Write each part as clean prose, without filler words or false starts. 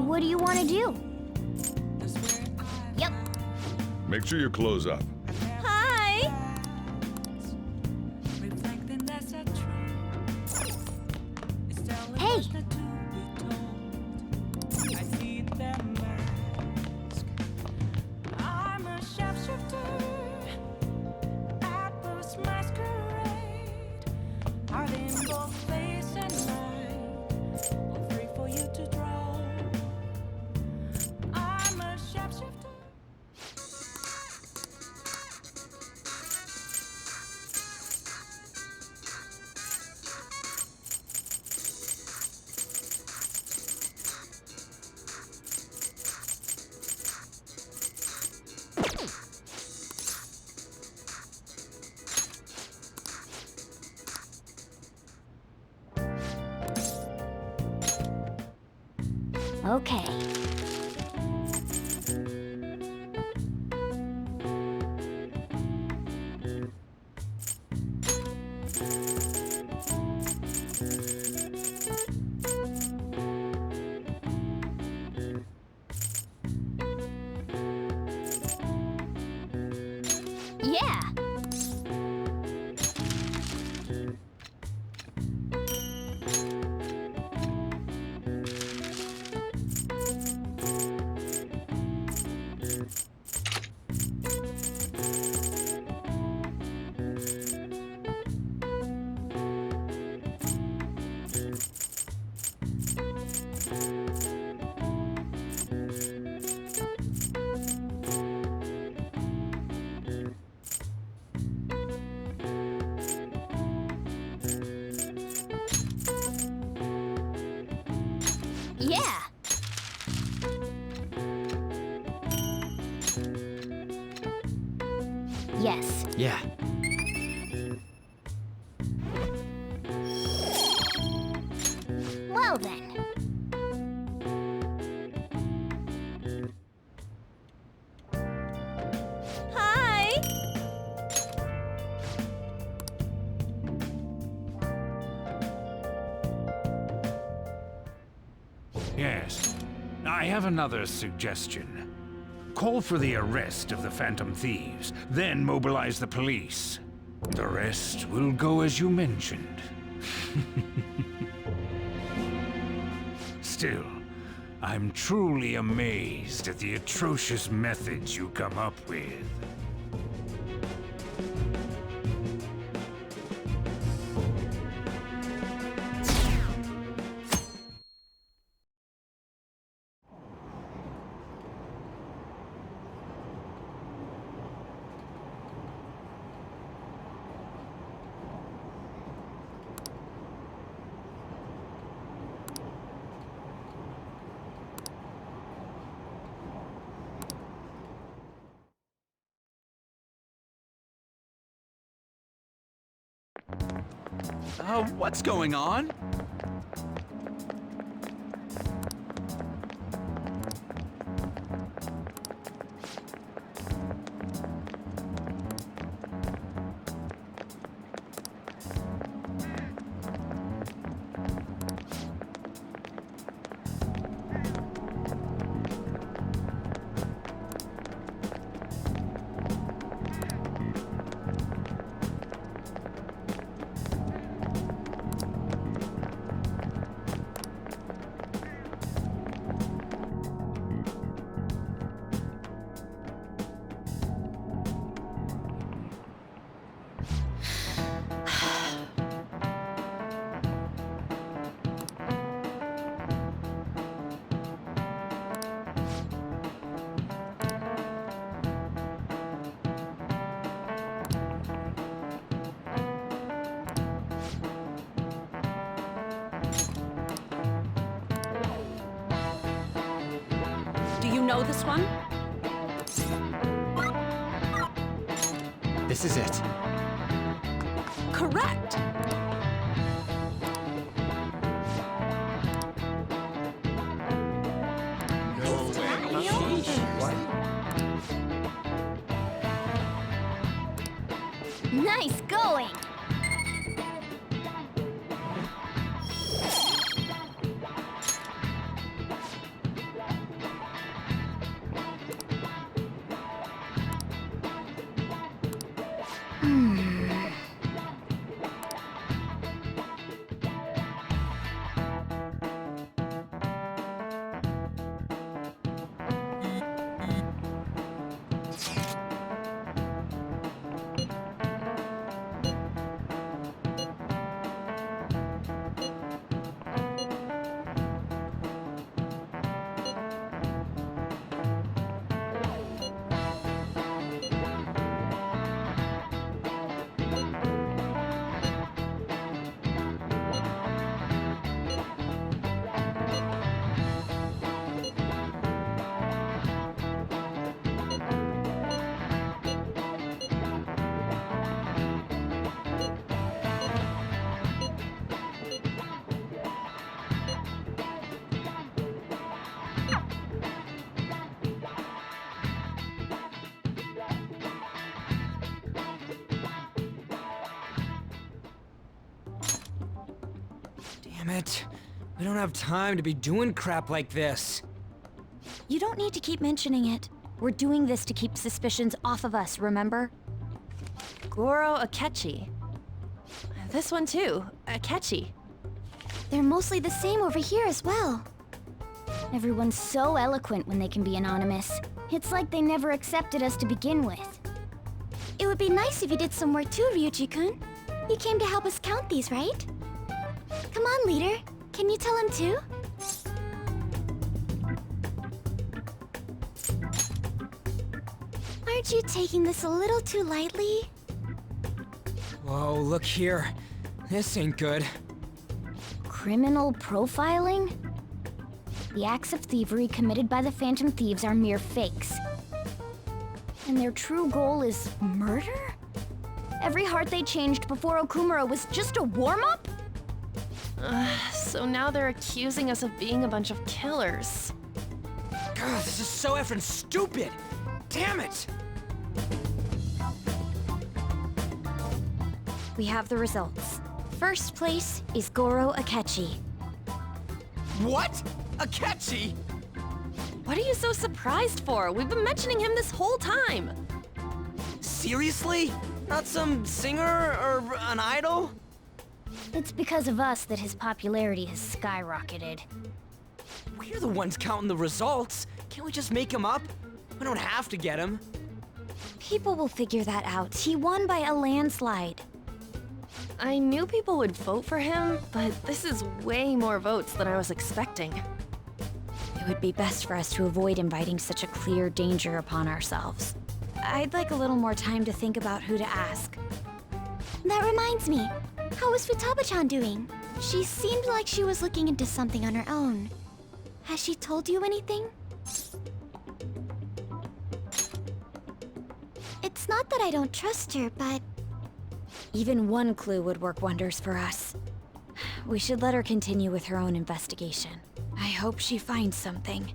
What do you want to do? Yep. Make sure you close up. Hi! Hey! Okay. Yeah. Yeah. Yes. Yeah. Well then. Hi. Yes. I have another suggestion. Call for the arrest of the Phantom Thieves, then mobilize the police. The rest will go as you mentioned. Still, I'm truly amazed at the atrocious methods you come up with. What's going on? Do you know this one? This is it. Correct! Nice going! Damn it. We don't have time to be doing crap like this. You don't need to keep mentioning it. We're doing this to keep suspicions off of us, remember? Goro Akechi. This one too, Akechi. They're mostly the same over here as well. Everyone's so eloquent when they can be anonymous. It's like they never accepted us to begin with. It would be nice if you did some work too, Ryuji-kun. He came to help us count these, right? Come on, leader. Can you tell him too? Aren't you taking this a little too lightly? Whoa, look here. This ain't good. Criminal profiling? The acts of thievery committed by the Phantom Thieves are mere fakes. And their true goal is murder? Every heart they changed before Okumura was just a warm-up? So now they're accusing us of being a bunch of killers. God, this is so effing stupid! Damn it! We have the results. First place is Goro Akechi. What? Akechi? What are you so surprised for? We've been mentioning him this whole time. Seriously? Not some singer or an idol? It's because of us that his popularity has skyrocketed. We're the ones counting the results. Can't we just make him up? We don't have to get him. People will figure that out. He won by a landslide. I knew people would vote for him, but this is way more votes than I was expecting. It would be best for us to avoid inviting such a clear danger upon ourselves. I'd like a little more time to think about who to ask. That reminds me. How is Futaba-chan doing? She seemed like she was looking into something on her own. Has she told you anything? It's not that I don't trust her, but... Even one clue would work wonders for us. We should let her continue with her own investigation. I hope she finds something.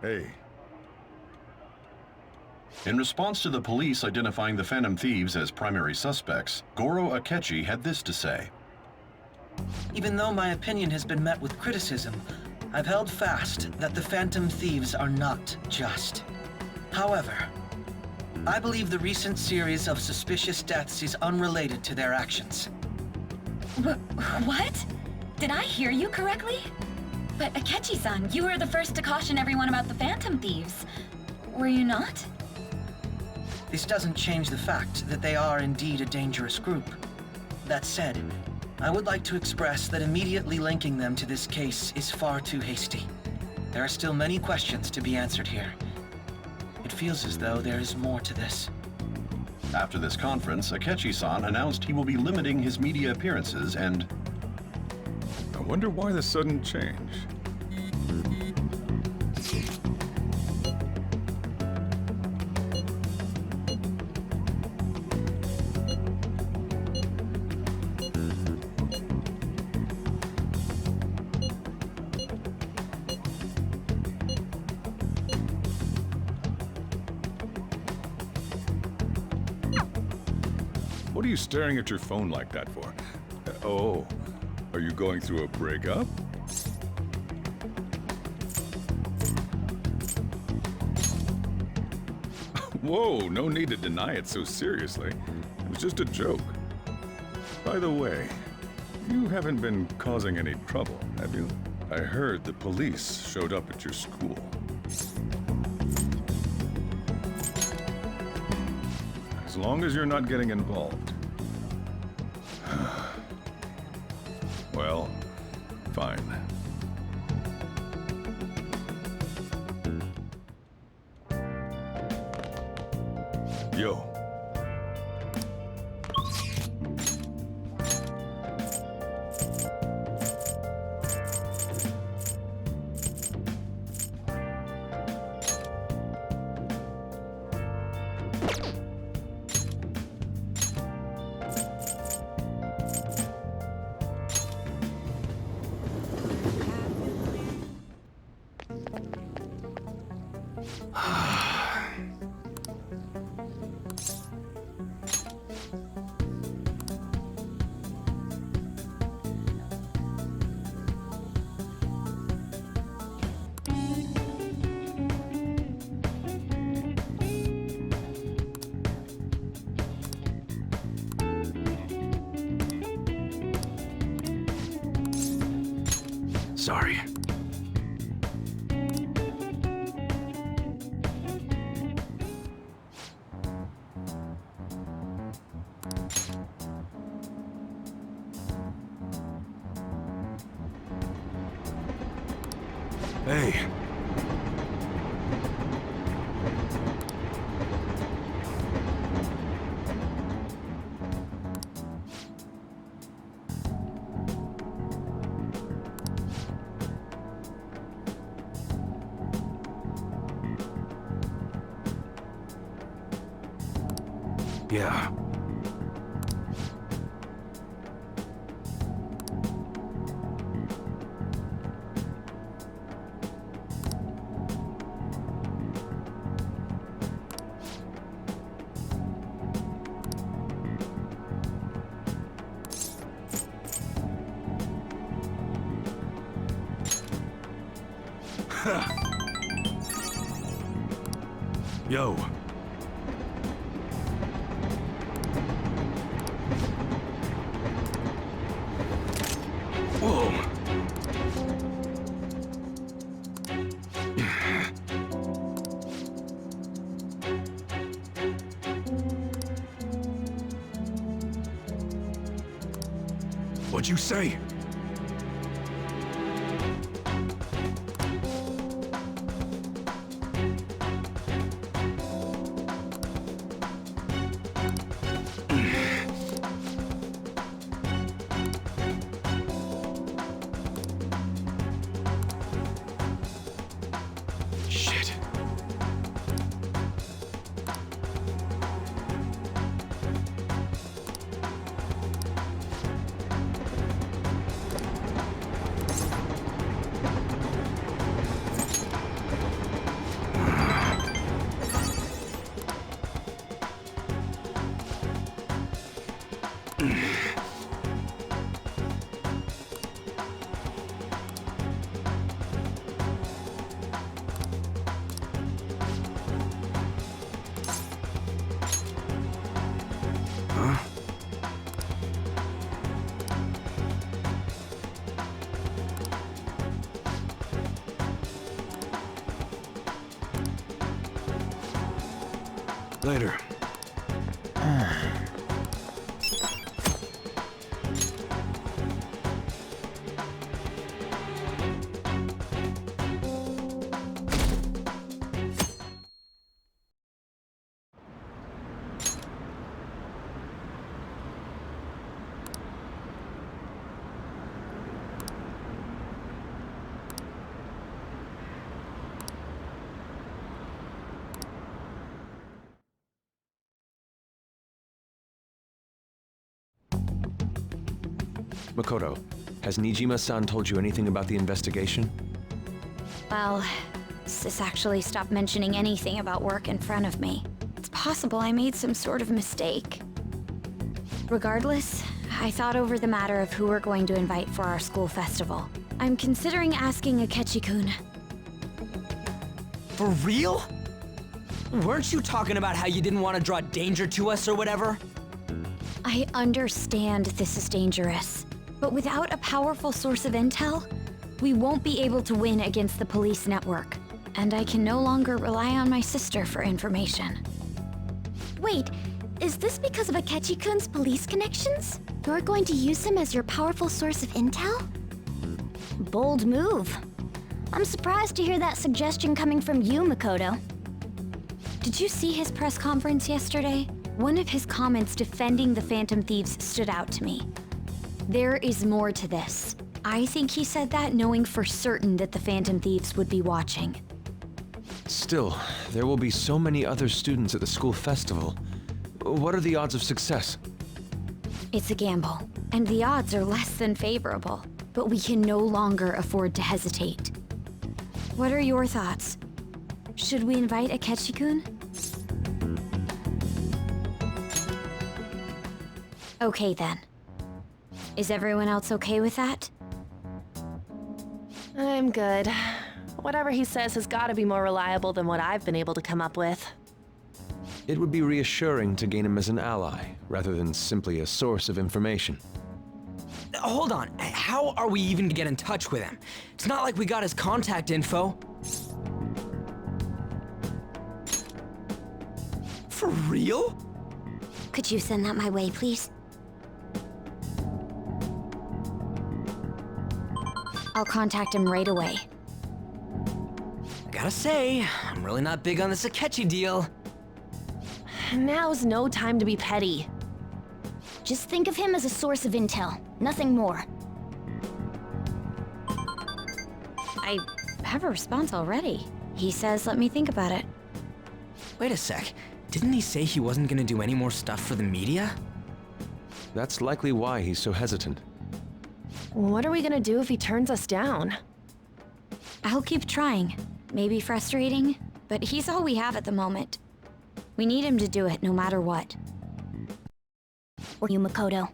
Hey, In response to the police identifying the Phantom Thieves as primary suspects, Goro Akechi had this to say. Even though my opinion has been met with criticism, I've held fast that the Phantom Thieves are not just. However, I believe the recent series of suspicious deaths is unrelated to their actions. What? Did I hear you correctly? But Akechi-san, you were the first to caution everyone about the Phantom Thieves. Were you not? This doesn't change the fact that they are indeed a dangerous group. That said, I would like to express that immediately linking them to this case is far too hasty. There are still many questions to be answered here. It feels as though there is more to this. After this conference, Akechi-san announced he will be limiting his media appearances and... Wonder why the sudden change? What are you staring at your phone like that for? Oh, are you going through a breakup? Whoa, no need to deny it so seriously. It was just a joke. By the way, you haven't been causing any trouble, have you? I heard the police showed up at your school. As long as you're not getting involved. Well, fine. Yo. Sorry. Hey. Yeah. Yo. Whoa. What'd you say? Shit. Later. Makoto, has Nijima-san told you anything about the investigation? Well, Sis actually stopped mentioning anything about work in front of me. It's possible I made some sort of mistake. Regardless, I thought over the matter of who we're going to invite for our school festival. I'm considering asking Akechi-kun. For real? Weren't you talking about how you didn't want to draw danger to us or whatever? I understand this is dangerous, but without a powerful source of intel, we won't be able to win against the police network. And I can no longer rely on my sister for information. Wait, is this because of Akechi-kun's police connections? You're going to use him as your powerful source of intel? Bold move. I'm surprised to hear that suggestion coming from you, Makoto. Did you see his press conference yesterday? One of his comments defending the Phantom Thieves stood out to me. There is more to this. I think he said that knowing for certain that the Phantom Thieves would be watching. Still, there will be so many other students at the school festival. What are the odds of success? It's a gamble, and the odds are less than favorable. But we can no longer afford to hesitate. What are your thoughts? Should we invite Akechi-kun? Okay then. Is everyone else okay with that? I'm good. Whatever he says has got to be more reliable than what I've been able to come up with. It would be reassuring to gain him as an ally, rather than simply a source of information. Hold on, how are we even to get in touch with him? It's not like we got his contact info. For real? Could you send that my way, please? I'll contact him right away. I gotta say, I'm really not big on this Akechi deal. Now's no time to be petty. Just think of him as a source of intel, nothing more. I have a response already. He says let me think about it. Wait a sec, didn't he say he wasn't gonna do any more stuff for the media? That's likely why he's so hesitant. What are we gonna do if he turns us down? I'll keep trying. Maybe frustrating, but he's all we have at the moment. We need him to do it no matter what. Or you, Makoto.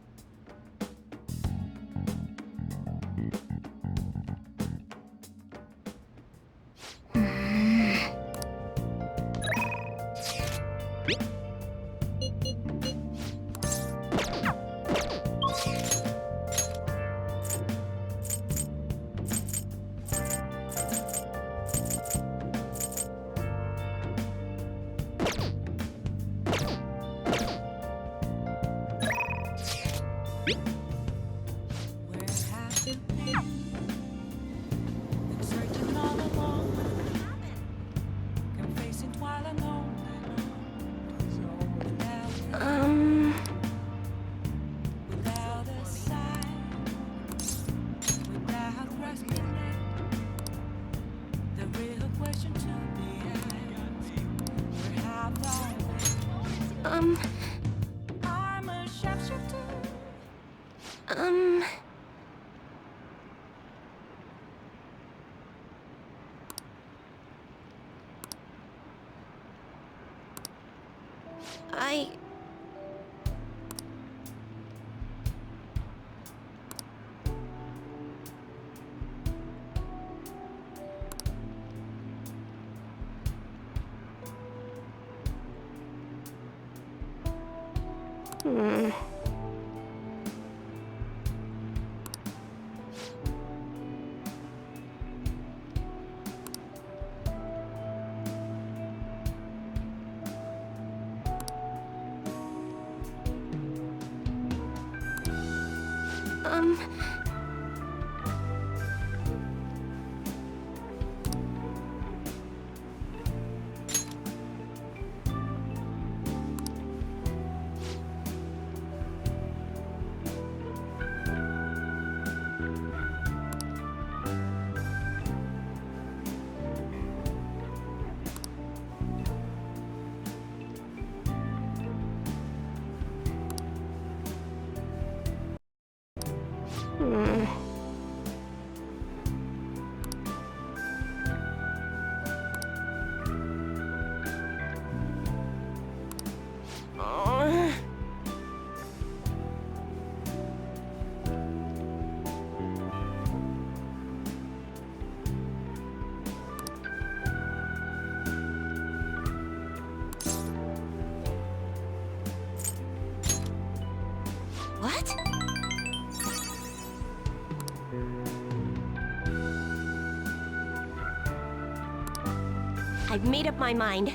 What? I've made up my mind.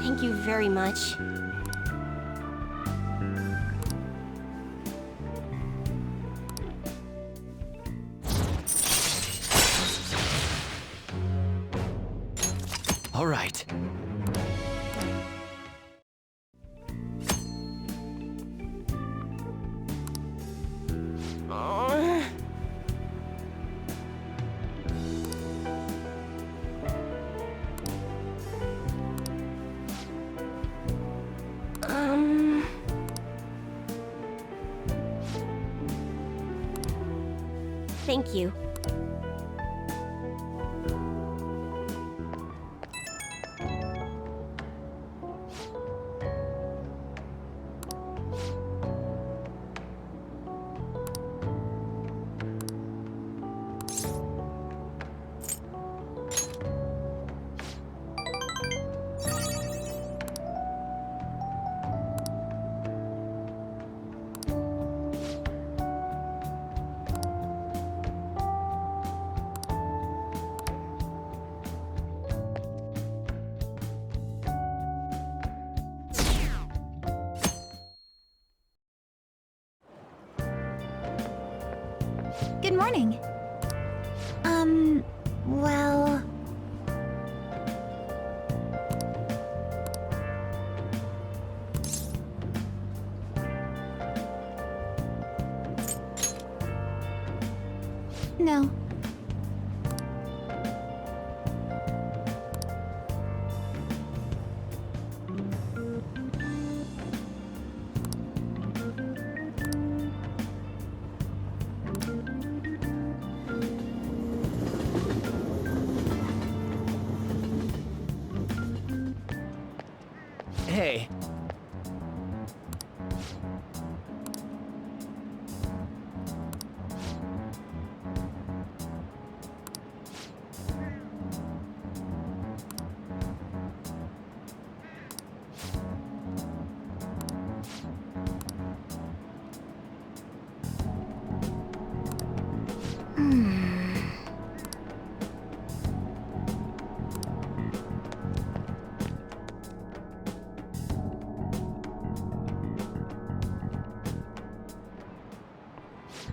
Thank you very much. All right. Thank you. Good morning. Well... No. Hey.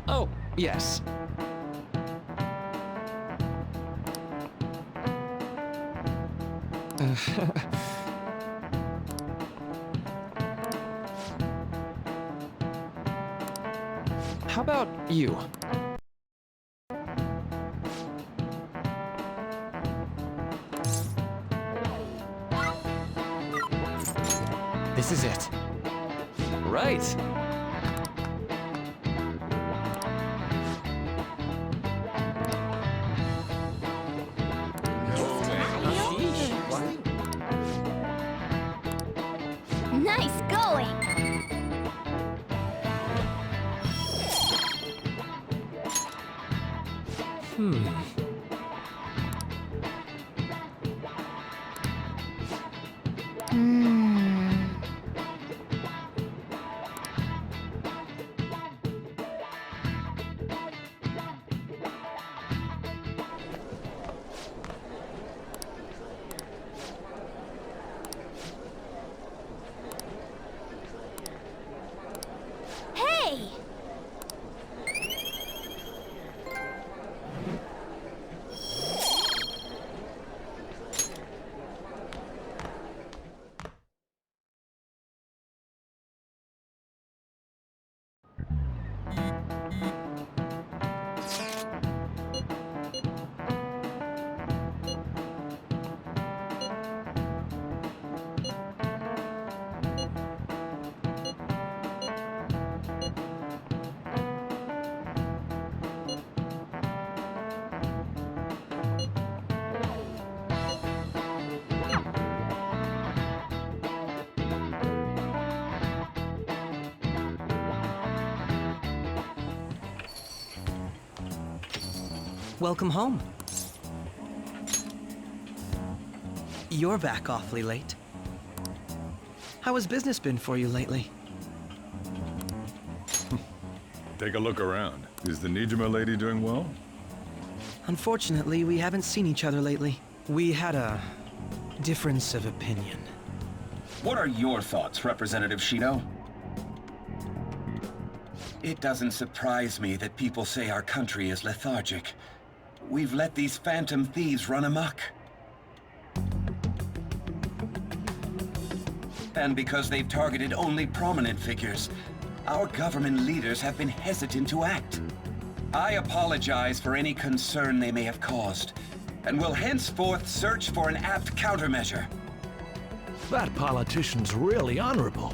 Oh, yes. How about you? This is it. Right. Nice going! Hey! Welcome home. You're back awfully late. How has business been for you lately? Take a look around. Is the Nijima lady doing well? Unfortunately, we haven't seen each other lately. We had a difference of opinion. What are your thoughts, Representative Shido? It doesn't surprise me that people say our country is lethargic. We've let these phantom thieves run amok. And because they've targeted only prominent figures, our government leaders have been hesitant to act. I apologize for any concern they may have caused, and will henceforth search for an apt countermeasure. That politician's really honorable.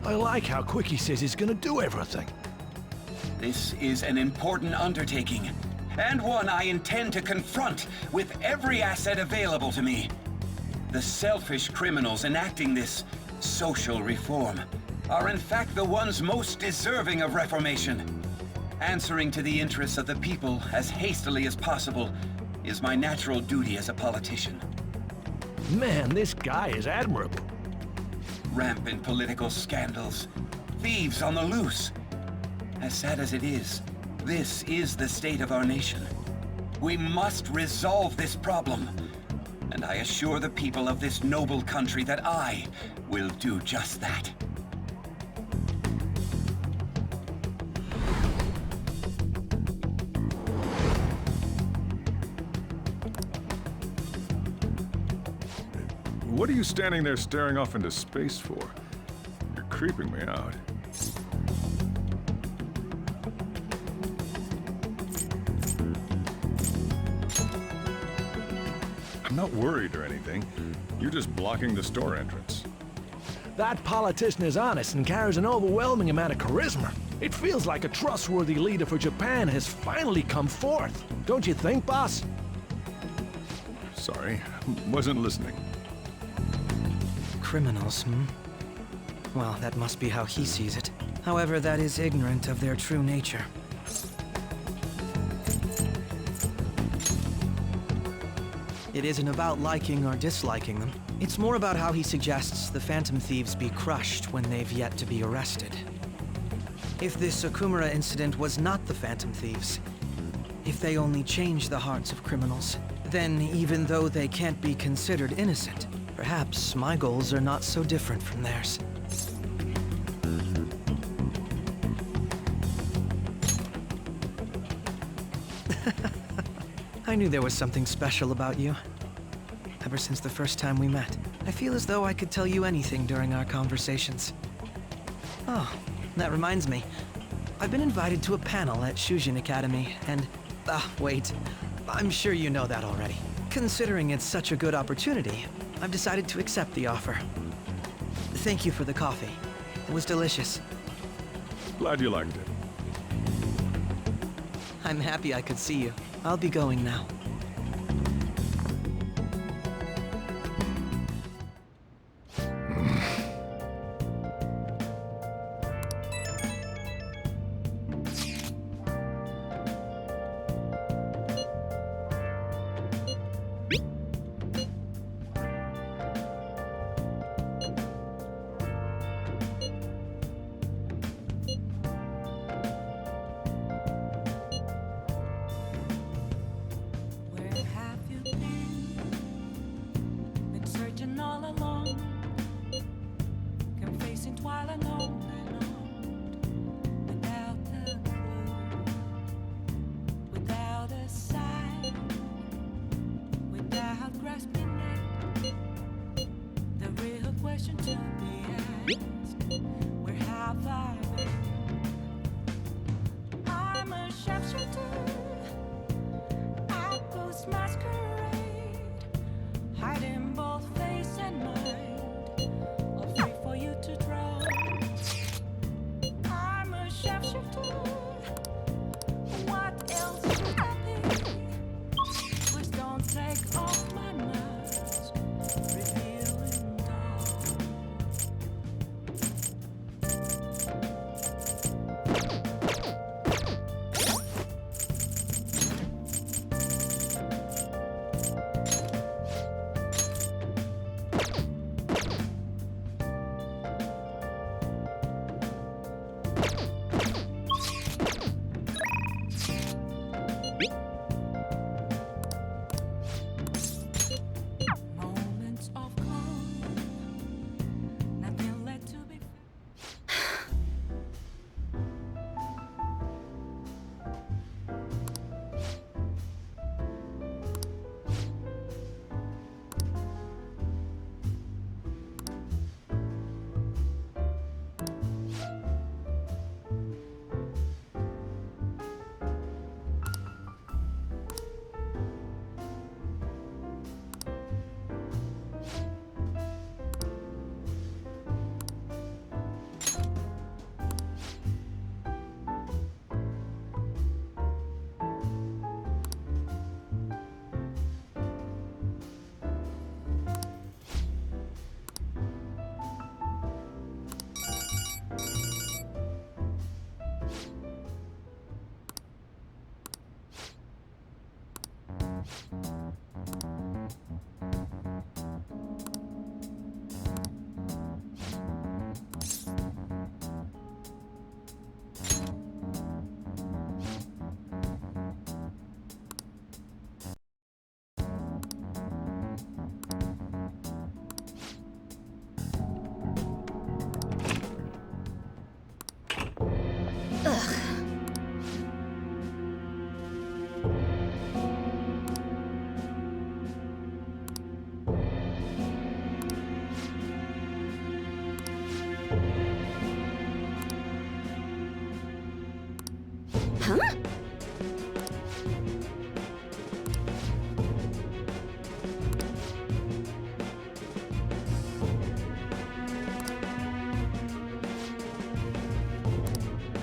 I like how quick he says he's gonna do everything. This is an important undertaking, and one I intend to confront with every asset available to me. The selfish criminals enacting this social reform are in fact the ones most deserving of reformation. Answering to the interests of the people as hastily as possible is my natural duty as a politician. Man, this guy is admirable. Rampant political scandals, thieves on the loose. As sad as it is, this is the state of our nation. We must resolve this problem, and I assure the people of this noble country that I will do just that. What are you standing there staring off into space for? You're creeping me out. I'm not worried or anything. You're just blocking the store entrance. That politician is honest and carries an overwhelming amount of charisma. It feels like a trustworthy leader for Japan has finally come forth. Don't you think, boss? Sorry, wasn't listening. Criminals, hmm? Well, that must be how he sees it. However, that is ignorant of their true nature. It isn't about liking or disliking them. It's more about how he suggests the Phantom Thieves be crushed when they've yet to be arrested. If this Okumura incident was not the Phantom Thieves, if they only change the hearts of criminals, then even though they can't be considered innocent, perhaps my goals are not so different from theirs. I knew there was something special about you. Ever since the first time we met, I feel as though I could tell you anything during our conversations. Oh, that reminds me. I've been invited to a panel at Shujin Academy, and... wait. I'm sure you know that already. Considering it's such a good opportunity, I've decided to accept the offer. Thank you for the coffee. It was delicious. Glad you liked it. I'm happy I could see you. I'll be going now.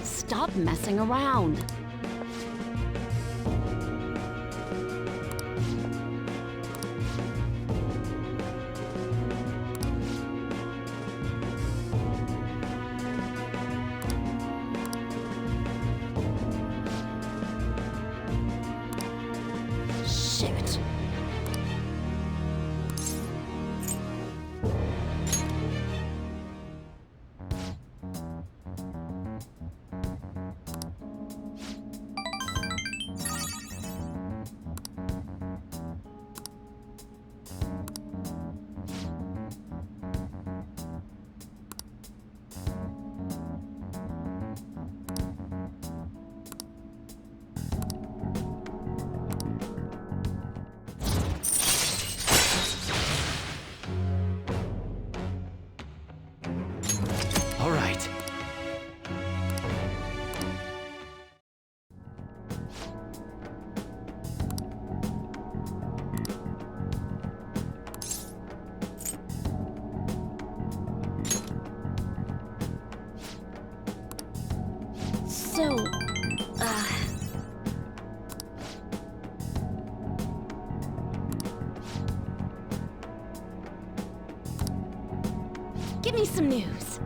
Stop messing around. Shit. All right. So, give me some news.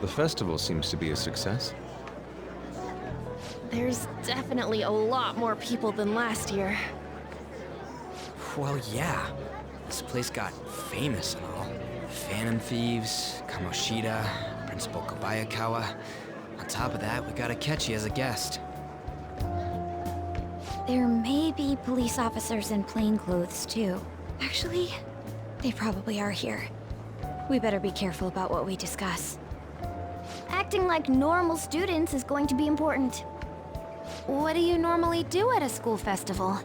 The festival seems to be a success. There's definitely a lot more people than last year. Well, yeah. This place got famous and all. Phantom Thieves, Kamoshida, Principal Kobayakawa. On top of that, we got Akechi as a guest. There may be police officers in plainclothes, too. Actually, they probably are here. We better be careful about what we discuss. acting like normal students is going to be important. What do you normally do at a school festival?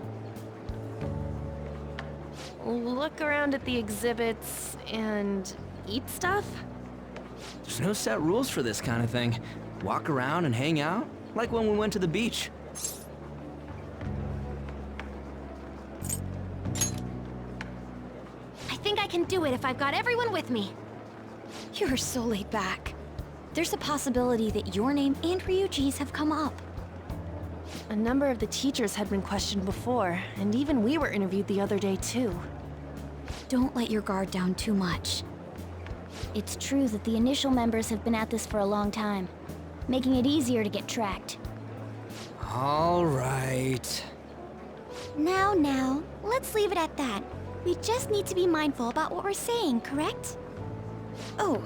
Look around at the exhibits and eat stuff? There's no set rules for this kind of thing. Walk around and hang out, like when we went to the beach. I think I can do it if I've got everyone with me. You're so laid back. There's a possibility that your name and Ryuji's have come up. A number of the teachers had been questioned before, and even we were interviewed the other day too. Don't let your guard down too much. It's true that the initial members have been at this for a long time, making it easier to get tracked. All right. Now, let's leave it at that. We just need to be mindful about what we're saying, correct? Oh,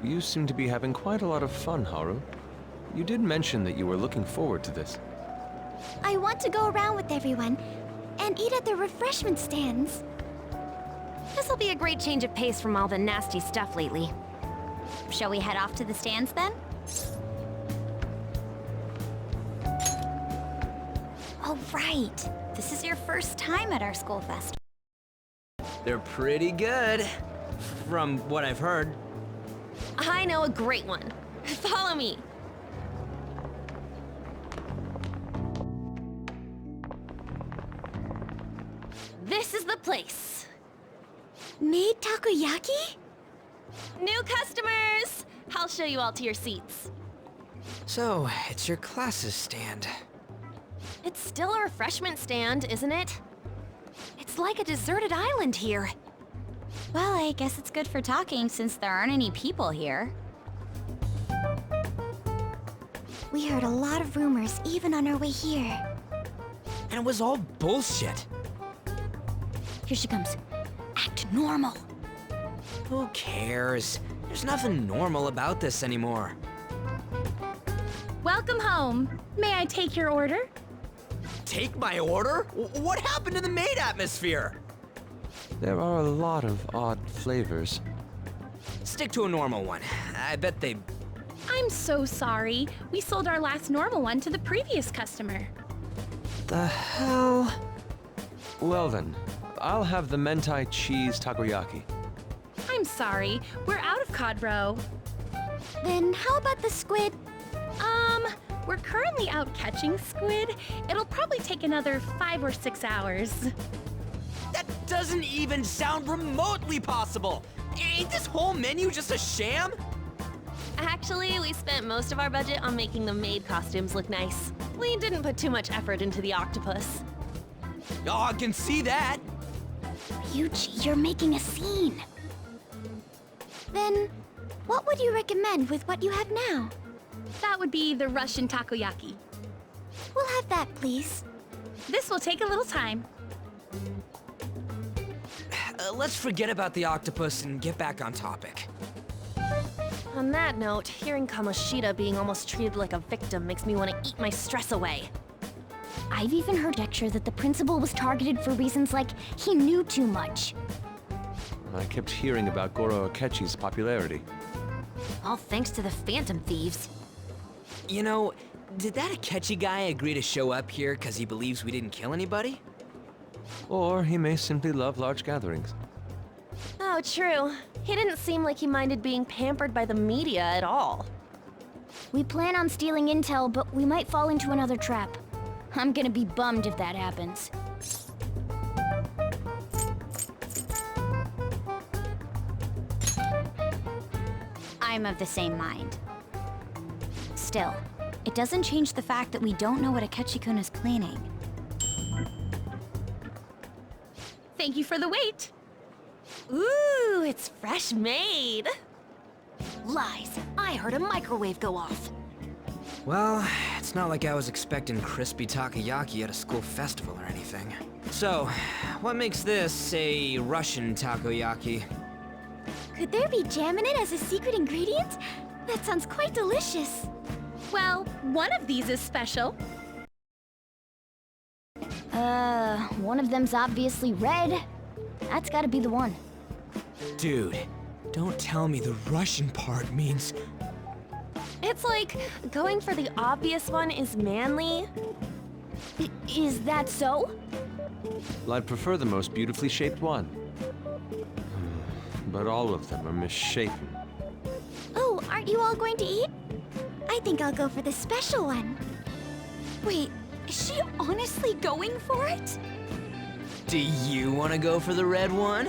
You seem to be having quite a lot of fun, Haru. You did mention that you were looking forward to this. I want to go around with everyone and eat at the refreshment stands. This'll be a great change of pace from all the nasty stuff lately. Shall we head off to the stands then? Oh, right. This is your first time at our school fest. They're pretty good, from what I've heard. I know a great one. Follow me. This is the place. Made takoyaki? New customers! I'll show you all to your seats. So, it's your class's stand. It's still a refreshment stand, isn't it? It's like a deserted island here. Well, I guess it's good for talking since there aren't any people here. We heard a lot of rumors even on our way here. And it was all bullshit. Here she comes. Act normal. Who cares? There's nothing normal about this anymore. Welcome home. May I take your order? Take my order? What happened to the maid atmosphere? There are a lot of odd flavors. Stick to a normal one. I bet they... I'm so sorry. We sold our last normal one to the previous customer. The hell? Well then, I'll have the mentai cheese takoyaki. I'm sorry. We're out of cod roe. Then how about the squid? We're currently out catching squid. It'll probably take another 5 or 6 hours. That doesn't even sound remotely possible! Ain't this whole menu just a sham? Actually, we spent most of our budget on making the maid costumes look nice. We didn't put too much effort into the octopus. Oh, I can see that! Ryuji, you're making a scene. Then, what would you recommend with what you have now? That would be the Russian takoyaki. We'll have that, please. This will take a little time. Let's forget about the octopus and get back on topic. On that note, hearing Kamoshida being almost treated like a victim makes me want to eat my stress away. I've even heard lecture that the principal was targeted for reasons like he knew too much. I kept hearing about Goro Akechi's popularity. All thanks to the Phantom Thieves. You know, did that Akechi guy agree to show up here because he believes we didn't kill anybody? Or he may simply love large gatherings. Oh, true. He didn't seem like he minded being pampered by the media at all. We plan on stealing intel, but we might fall into another trap. I'm gonna be bummed if that happens. I'm of the same mind. Still, it doesn't change the fact that we don't know what Akechi-kun is planning. Thank you for the wait. Ooh, it's fresh made. Lies. I heard a microwave go off. Well, it's not like I was expecting crispy takoyaki at a school festival or anything. So, what makes this a Russian takoyaki? Could there be jam in it as a secret ingredient? That sounds quite delicious. Well, one of these is special. One of them's obviously red. That's gotta be the one. Dude, Don't tell me the Russian part means... It's like going for the obvious one is manly. Is that so? Well, I'd prefer the most beautifully shaped one. But all of them are misshapen. Oh, aren't you all going to eat? I think I'll go for the special one. Wait, is she honestly going for it? Do you want to go for the red one?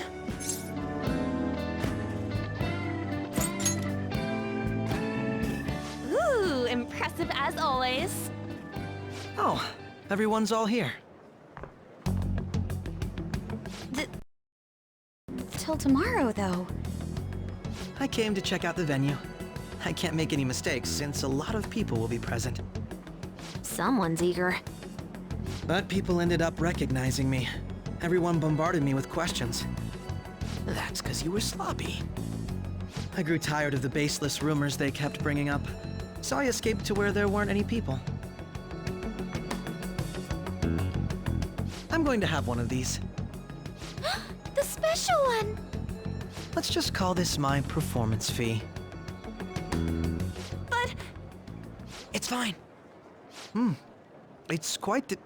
Ooh, impressive as always. Oh, everyone's all here. Till tomorrow, though. I came to check out the venue. I can't make any mistakes since a lot of people will be present. Someone's eager. But people ended up recognizing me. Everyone bombarded me with questions. That's because you were sloppy. I grew tired of the baseless rumors they kept bringing up, so I escaped to where there weren't any people. I'm going to have one of these. The special one! Let's just call this my performance fee. But... It's fine. It's quite the...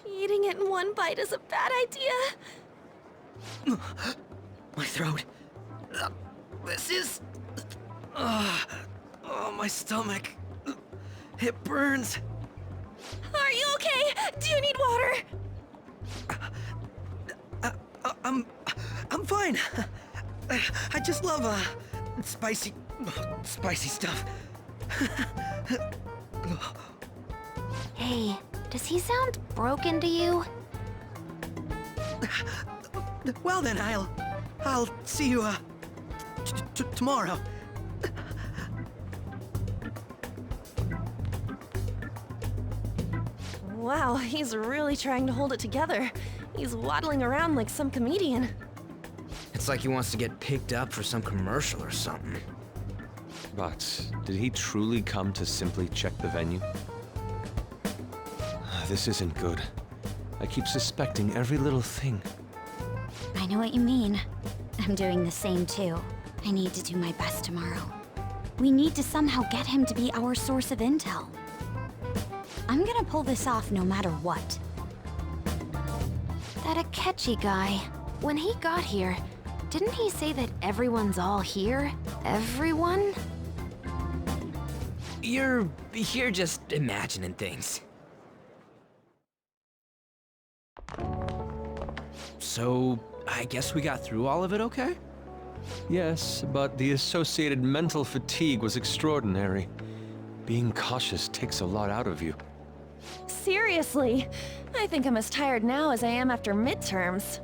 Eating it in one bite is a bad idea. My throat. This is... oh, my stomach. It burns. Are you okay? Do you need water? I'm fine. I just love, spicy stuff. Hey, does he sound broken to you? Well then, I'll see you, tomorrow. Wow, he's really trying to hold it together. He's waddling around like some comedian. It's like he wants to get picked up for some commercial or something. But did he truly come to simply check the venue? This isn't good. I keep suspecting every little thing. I know what you mean. I'm doing the same too. I need to do my best tomorrow. We need to somehow get him to be our source of intel. I'm gonna pull this off no matter what. That Akechi guy, when he got here, didn't he say that everyone's all here? Everyone? You're just imagining things. So, I guess we got through all of it okay? Yes, but the associated mental fatigue was extraordinary. Being cautious takes a lot out of you. Seriously, I think I'm as tired now as I am after midterms.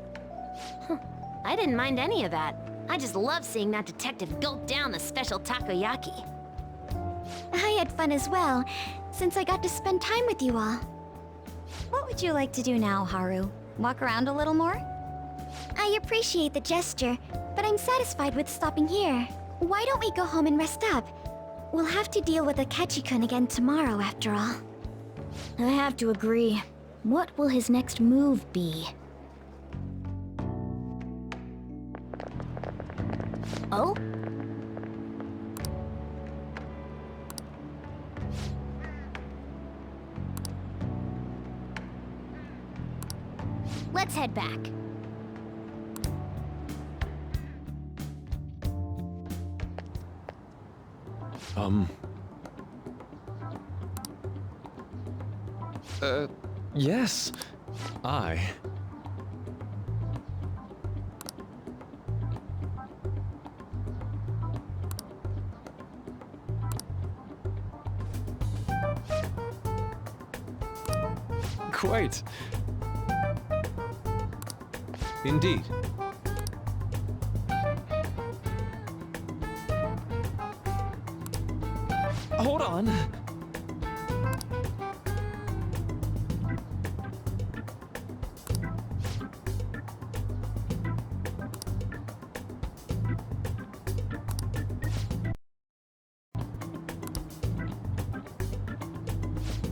I didn't mind any of that. I just love seeing that detective gulp down the special takoyaki. I had fun as well, since I got to spend time with you all. What would you like to do now, Haru? Walk around a little more? I appreciate the gesture, but I'm satisfied with stopping here. Why don't we go home and rest up? We'll have to deal with Akechi-kun again tomorrow, after all. I have to agree. What will his next move be? Oh? Let's head back. Yes. Quite. Indeed. Hold on.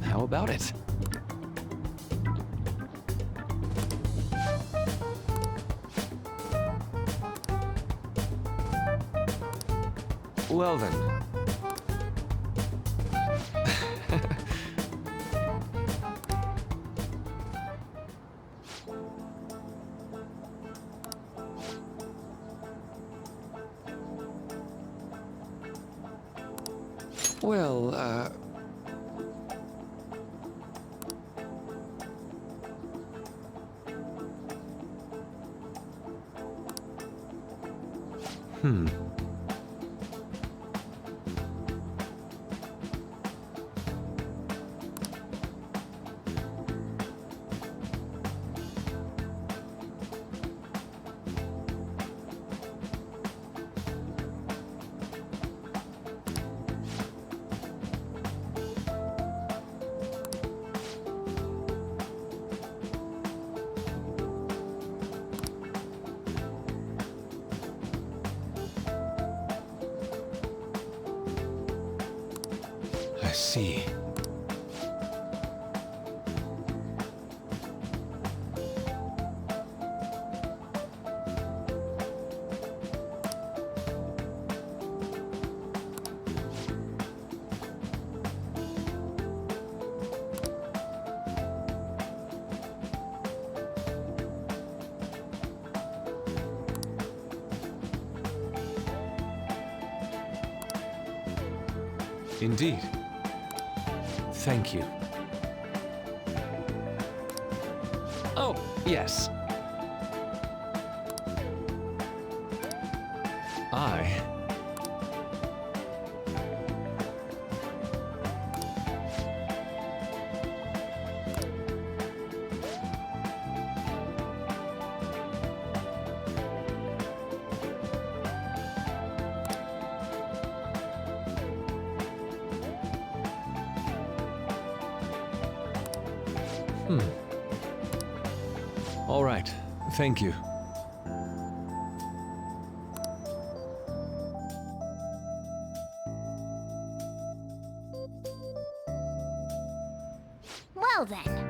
How about it? Well then. Well, I see. Indeed. Thank you. Oh, yes. I... All right. Thank you. Well then.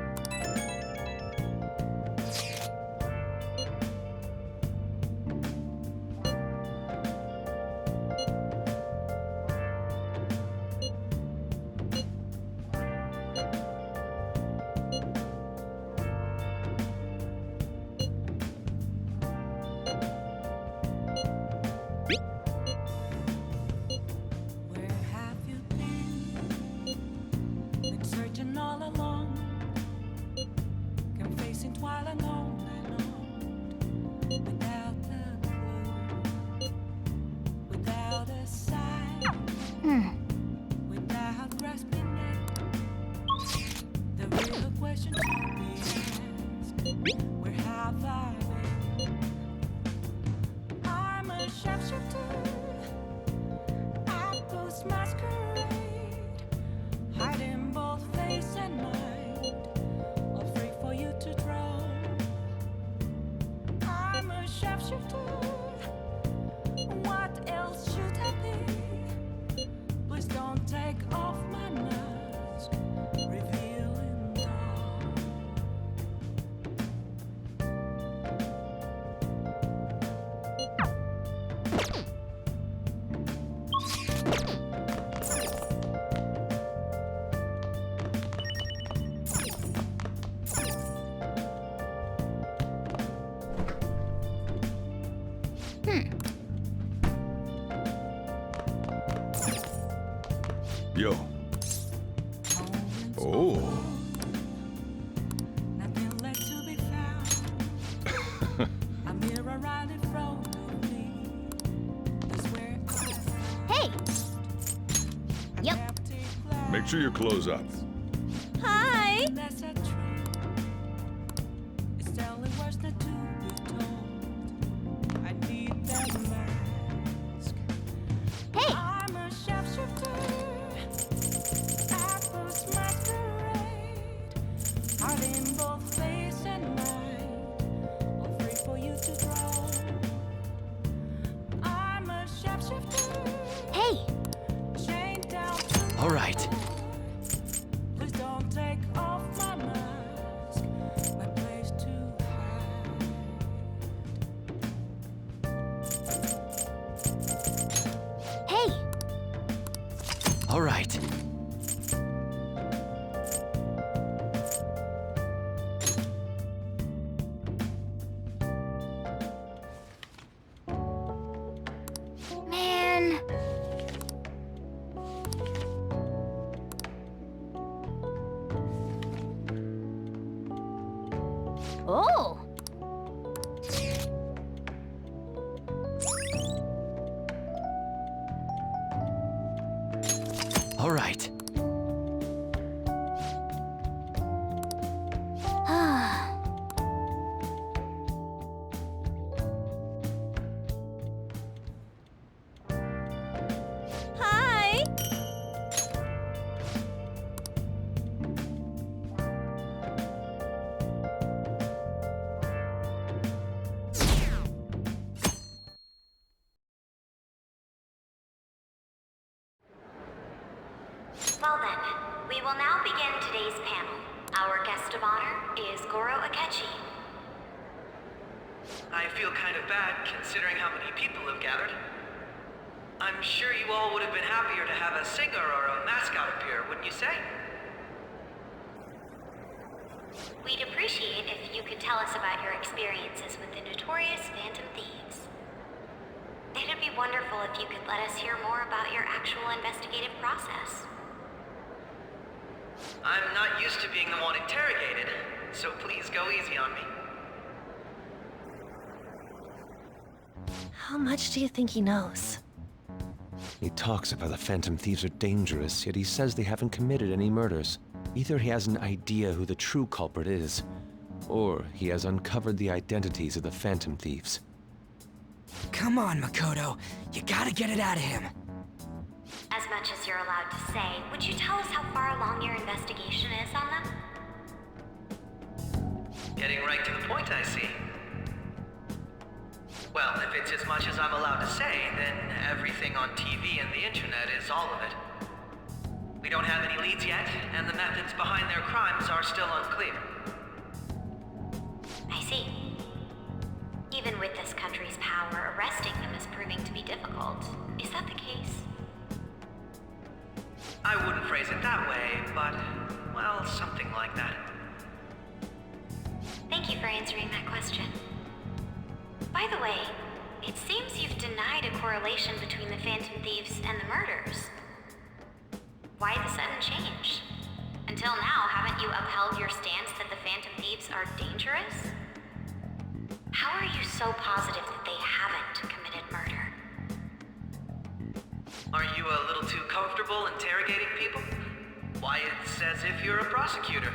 Yo. Oh. Hey! Yep. Make sure you close up. Hi! Hey! Hey! All right. Hey! All right. Man. Oh. All right. Hi! Well then, we will now begin today's panel. Our guest of honor is Goro Akechi. I feel kind of bad considering how many people have gathered. I'm sure you all would have been happier to have a singer or a mascot appear, wouldn't you say? We'd appreciate if you could tell us about your experiences with the notorious Phantom Thieves. It'd be wonderful if you could let us hear more about your actual investigative process. I'm not used to being the one interrogated, so please go easy on me. How much do you think he knows? He talks about the Phantom Thieves are dangerous, yet he says they haven't committed any murders. Either he has an idea who the true culprit is, or he has uncovered the identities of the Phantom Thieves. Come on, Makoto. You gotta get it out of him. As much as you're allowed to say, would you tell us how far along your investigation is on them? Getting right to the point, I see. Well, if it's as much as I'm allowed to say, then everything on TV and the internet is all of it. We don't have any leads yet, and the methods behind their crimes are still unclear. I see. Even with this country's power, arresting them is proving to be difficult. Is that the case? I wouldn't phrase it that way, but, well, something like that. Thank you for answering that question. By the way, it seems you've denied a correlation between the Phantom Thieves and the murders. Why the sudden change? Until now, haven't you upheld your stance that the Phantom Thieves are dangerous? How are you so positive that they haven't committed murder? Aren't you a little too comfortable interrogating people? Why, it's as if you're a prosecutor.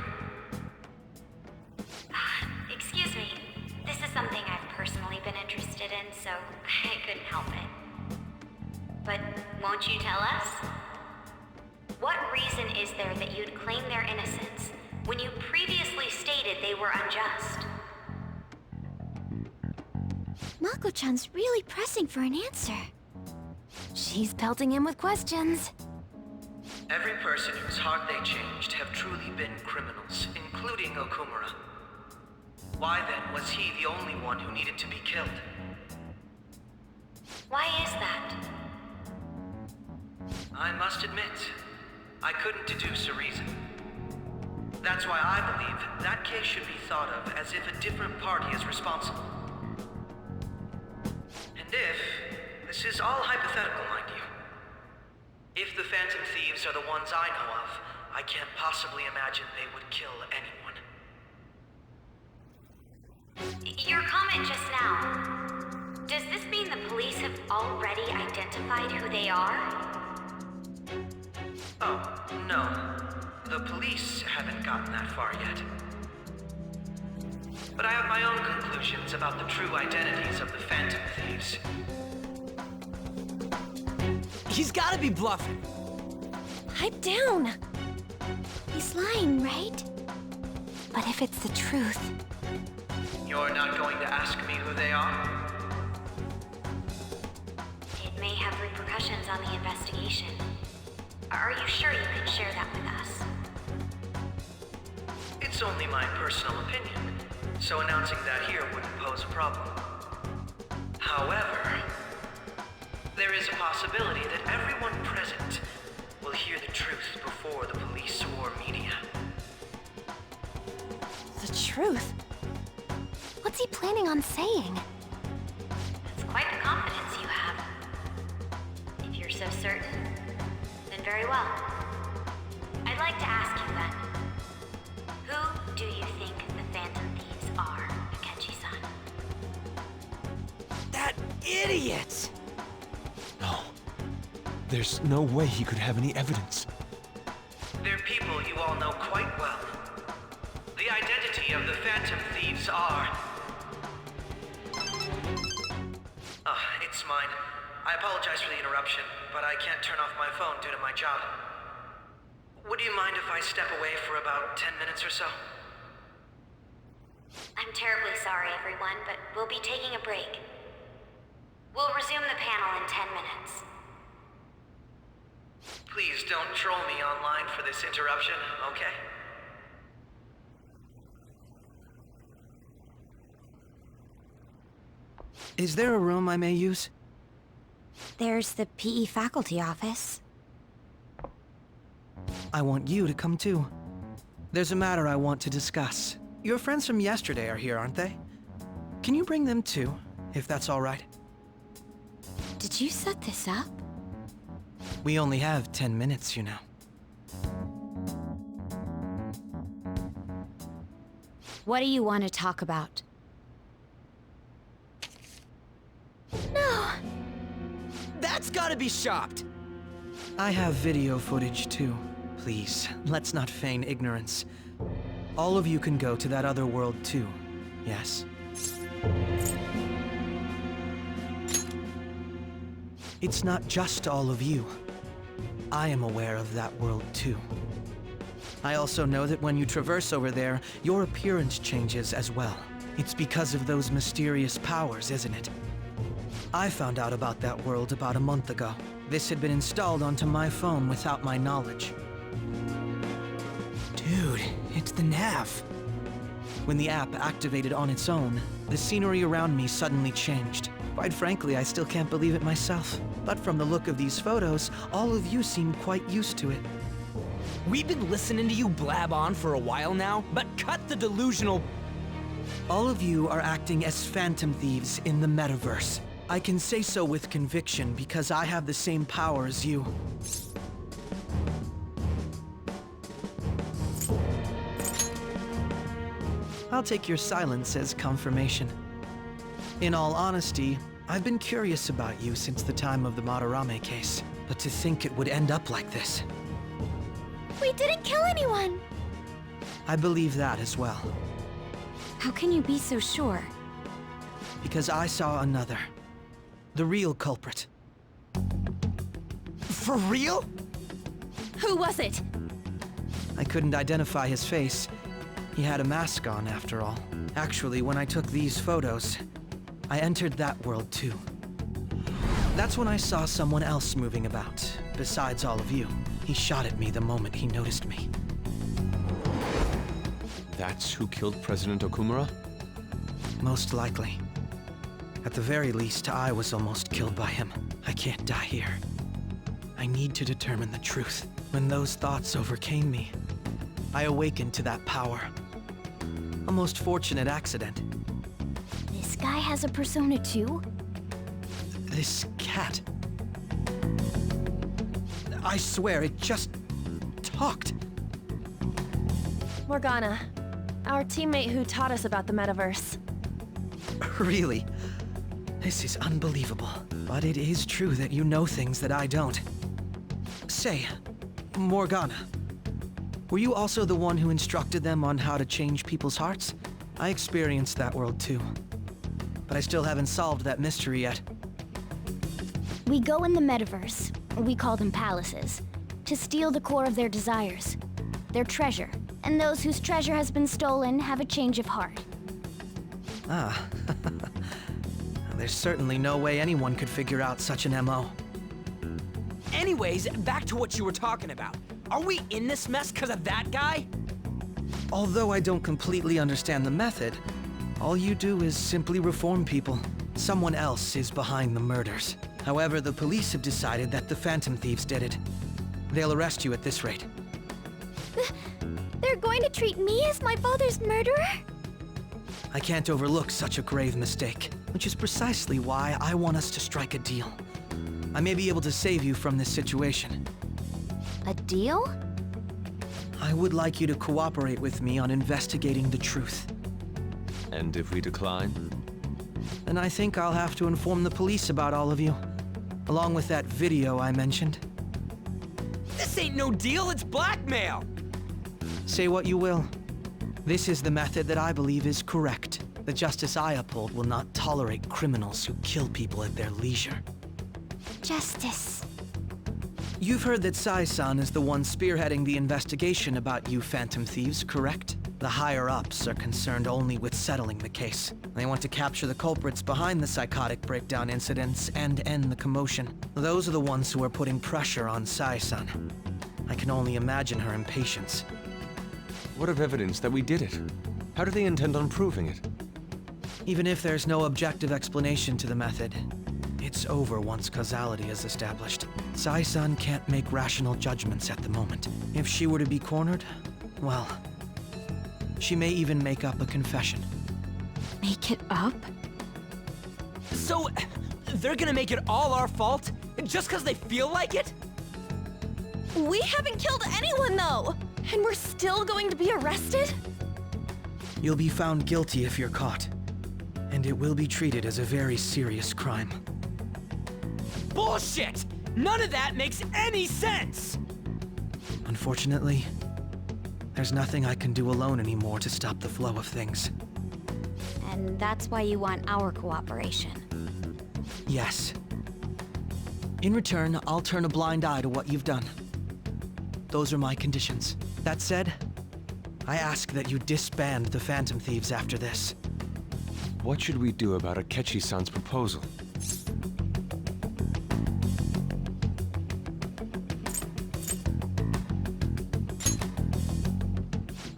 Excuse me. This is something I've personally been interested in, so I couldn't help it. But won't you tell us? What reason is there that you'd claim their innocence when you previously stated they were unjust? Mako-chan's really pressing for an answer. She's pelting him with questions. Every person whose heart they changed have truly been criminals, including Okumura. Why then was he the only one who needed to be killed? Why is that? I must admit, I couldn't deduce a reason. That's why I believe that case should be thought of as if a different party is responsible. And this is all hypothetical, mind you. If the Phantom Thieves are the ones I know of, I can't possibly imagine they would kill anyone. Your comment just now, does this mean the police have already identified who they are? Oh, no. The police haven't gotten that far yet. But I have my own conclusions about the true identities of the Phantom Thieves. He's gotta be bluffing. Pipe down. He's lying, right? But if it's the truth... You're not going to ask me who they are? It may have repercussions on the investigation. Are you sure you can share that with us? It's only my personal opinion, so announcing that here wouldn't pose a problem. However, there is a possibility that everyone present will will hear the truth before the police or media. The truth? What's he planning on saying? That's quite the confidence you have. If you're so certain, then very well. I'd like to ask you then, who do you think the Phantom Thieves are, Akechi-san? That idiot! No. There's no way he could have any evidence. They're people you all know quite well. The identity of the Phantom Thieves are... it's mine. I apologize for the interruption, but I can't turn off my phone due to my job. Would you mind if I step away for about 10 minutes or so? I'm terribly sorry, everyone, but we'll be taking a break. We'll resume the panel in 10 minutes. Please don't troll me online for this interruption, okay? Is there a room I may use? There's the PE faculty office. I want you to come too. There's a matter I want to discuss. Your friends from yesterday are here, aren't they? Can you bring them too, if that's all right? Did you set this up? We only have 10 minutes, you know. What do you want to talk about? No! That's gotta be shopped! I have video footage too. Please, let's not feign ignorance. All of you can go to that other world too, yes? It's not just all of you. I am aware of that world too. I also know that when you traverse over there, your appearance changes as well. It's because of those mysterious powers, isn't it? I found out about that world about a month ago. This had been installed onto my phone without my knowledge. Dude, it's the nav. When the app activated on its own, the scenery around me suddenly changed. Quite frankly, I still can't believe it myself. But from the look of these photos, all of you seem quite used to it. We've been listening to you blab on for a while now, but cut the delusional... All of you are acting as Phantom Thieves in the metaverse. I can say so with conviction because I have the same power as you. I'll take your silence as confirmation. In all honesty, I've been curious about you since the time of the Madarame case, but to think it would end up like this. We didn't kill anyone! I believe that as well. How can you be so sure? Because I saw another. The real culprit. For real? Who was it? I couldn't identify his face. He had a mask on, after all. Actually, when I took these photos, I entered that world too. That's when I saw someone else moving about, besides all of you. He shot at me the moment he noticed me. That's who killed President Okumura? Most likely. At the very least, I was almost killed by him. I can't die here. I need to determine the truth. When those thoughts overcame me, I awakened to that power. A most fortunate accident. This guy has a persona too? This cat. I swear, it just talked. Morgana, our teammate who taught us about the metaverse. Really? This is unbelievable. But it is true that you know things that I don't. Say, Morgana, were you also the one who instructed them on how to change people's hearts? I experienced that world too. But I still haven't solved that mystery yet. We go in the metaverse, or we call them palaces, to steal the core of their desires, their treasure. And those whose treasure has been stolen have a change of heart. Ah. There's certainly no way anyone could figure out such an MO. Anyways, back to what you were talking about. Are we in this mess because of that guy? Although I don't completely understand the method, all you do is simply reform people. Someone else is behind the murders. However, the police have decided that the Phantom Thieves did it. They'll arrest you at this rate. They're going to treat me as my father's murderer? I can't overlook such a grave mistake, which is precisely why I want us to strike a deal. I may be able to save you from this situation. A deal? I would like you to cooperate with me on investigating the truth. And if we decline? Then I think I'll have to inform the police about all of you, along with that video I mentioned. This ain't no deal, it's blackmail! Say what you will. This is the method that I believe is correct. The justice I uphold will not tolerate criminals who kill people at their leisure. Justice. You've heard that Sai-san is the one spearheading the investigation about you Phantom Thieves, correct? The higher-ups are concerned only with settling the case. They want to capture the culprits behind the psychotic breakdown incidents and end the commotion. Those are the ones who are putting pressure on Sai-san. I can only imagine her impatience. What of evidence that we did it? How do they intend on proving it? Even if there's no objective explanation to the method, it's over once causality is established. Sai-san can't make rational judgments at the moment. If she were to be cornered, well, she may even make up a confession. Make it up? So, they're gonna make it all our fault? Just because they feel like it? We haven't killed anyone, though! And we're still going to be arrested? You'll be found guilty if you're caught. And it will be treated as a very serious crime. Bullshit! None of that makes any sense! Unfortunately, there's nothing I can do alone anymore to stop the flow of things. And that's why you want our cooperation. Yes. In return, I'll turn a blind eye to what you've done. Those are my conditions. That said, I ask that you disband the Phantom Thieves after this. What should we do about Akechi-san's proposal?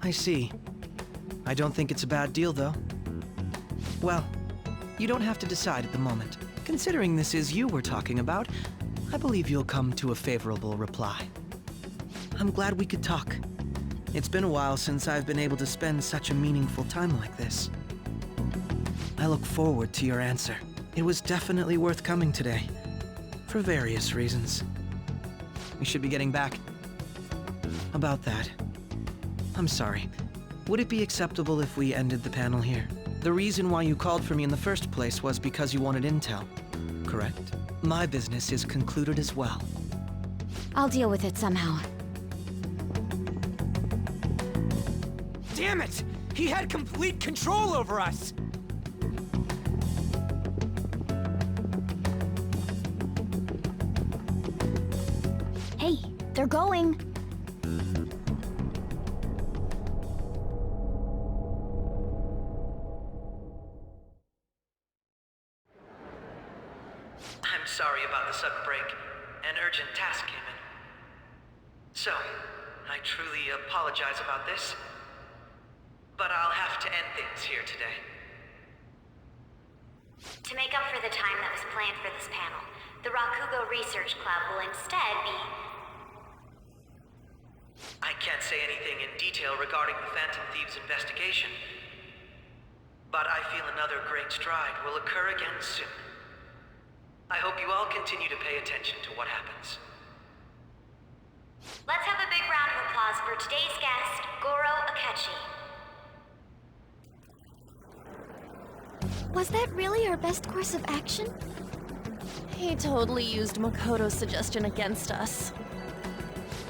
I see. I don't think it's a bad deal, though. Well, you don't have to decide at the moment. Considering this is you we're talking about, I believe you'll come to a favorable reply. I'm glad we could talk. It's been a while since I've been able to spend such a meaningful time like this. I look forward to your answer. It was definitely worth coming today, for various reasons. We should be getting back. About that, I'm sorry. Would it be acceptable if we ended the panel here? The reason why you called for me in the first place was because you wanted intel, correct? My business is concluded as well. I'll deal with it somehow. Damn it! He had complete control over us! Hey, they're going. I'm sorry about the sudden break. An urgent task came in. So, I truly apologize about this. But I'll have to end things here today. To make up for the time that was planned for this panel, the Rakugo Research Club will instead be... I can't say anything in detail regarding the Phantom Thieves investigation. But I feel another great stride will occur again soon. I hope you all continue to pay attention to what happens. Let's have a big round of applause for today's guest, Goro Akechi. Was that really our best course of action? He totally used Makoto's suggestion against us.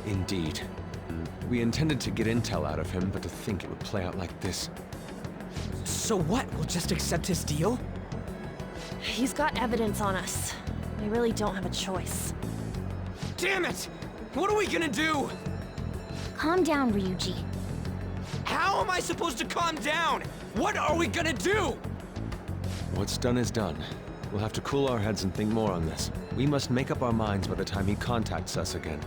Indeed. We intended to get intel out of him, but to think it would play out like this. So what? We'll just accept his deal? He's got evidence on us. We really don't have a choice. Damn it! What are we gonna do? Calm down, Ryuji. How am I supposed to calm down? What are we gonna do? What's done is done. We'll have to cool our heads and think more on this. We must make up our minds by the time he contacts us again.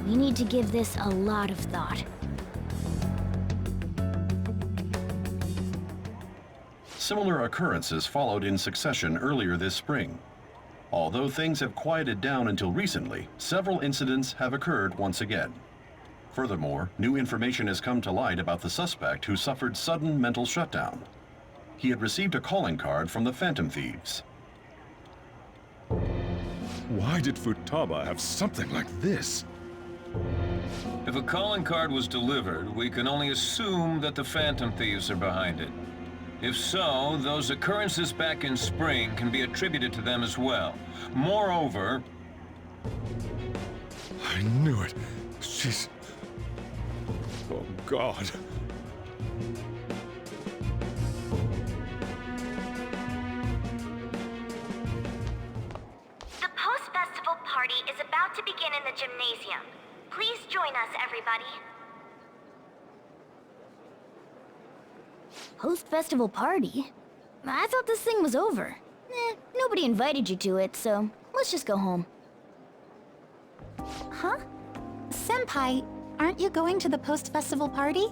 We need to give this a lot of thought. Similar occurrences followed in succession earlier this spring. Although things have quieted down until recently, several incidents have occurred once again. Furthermore, new information has come to light about the suspect who suffered sudden mental shutdown. He had received a calling card from the Phantom Thieves. Why did Futaba have something like this? If a calling card was delivered, we can only assume that the Phantom Thieves are behind it. If so, those occurrences back in spring can be attributed to them as well. Moreover... I knew it. She's... Oh, God. The post-festival party is about to begin in the gymnasium. Please join us, everybody. Post-festival party? I thought this thing was over. Nobody invited you to it, so let's just go home. Huh? Senpai, aren't you going to the post-festival party?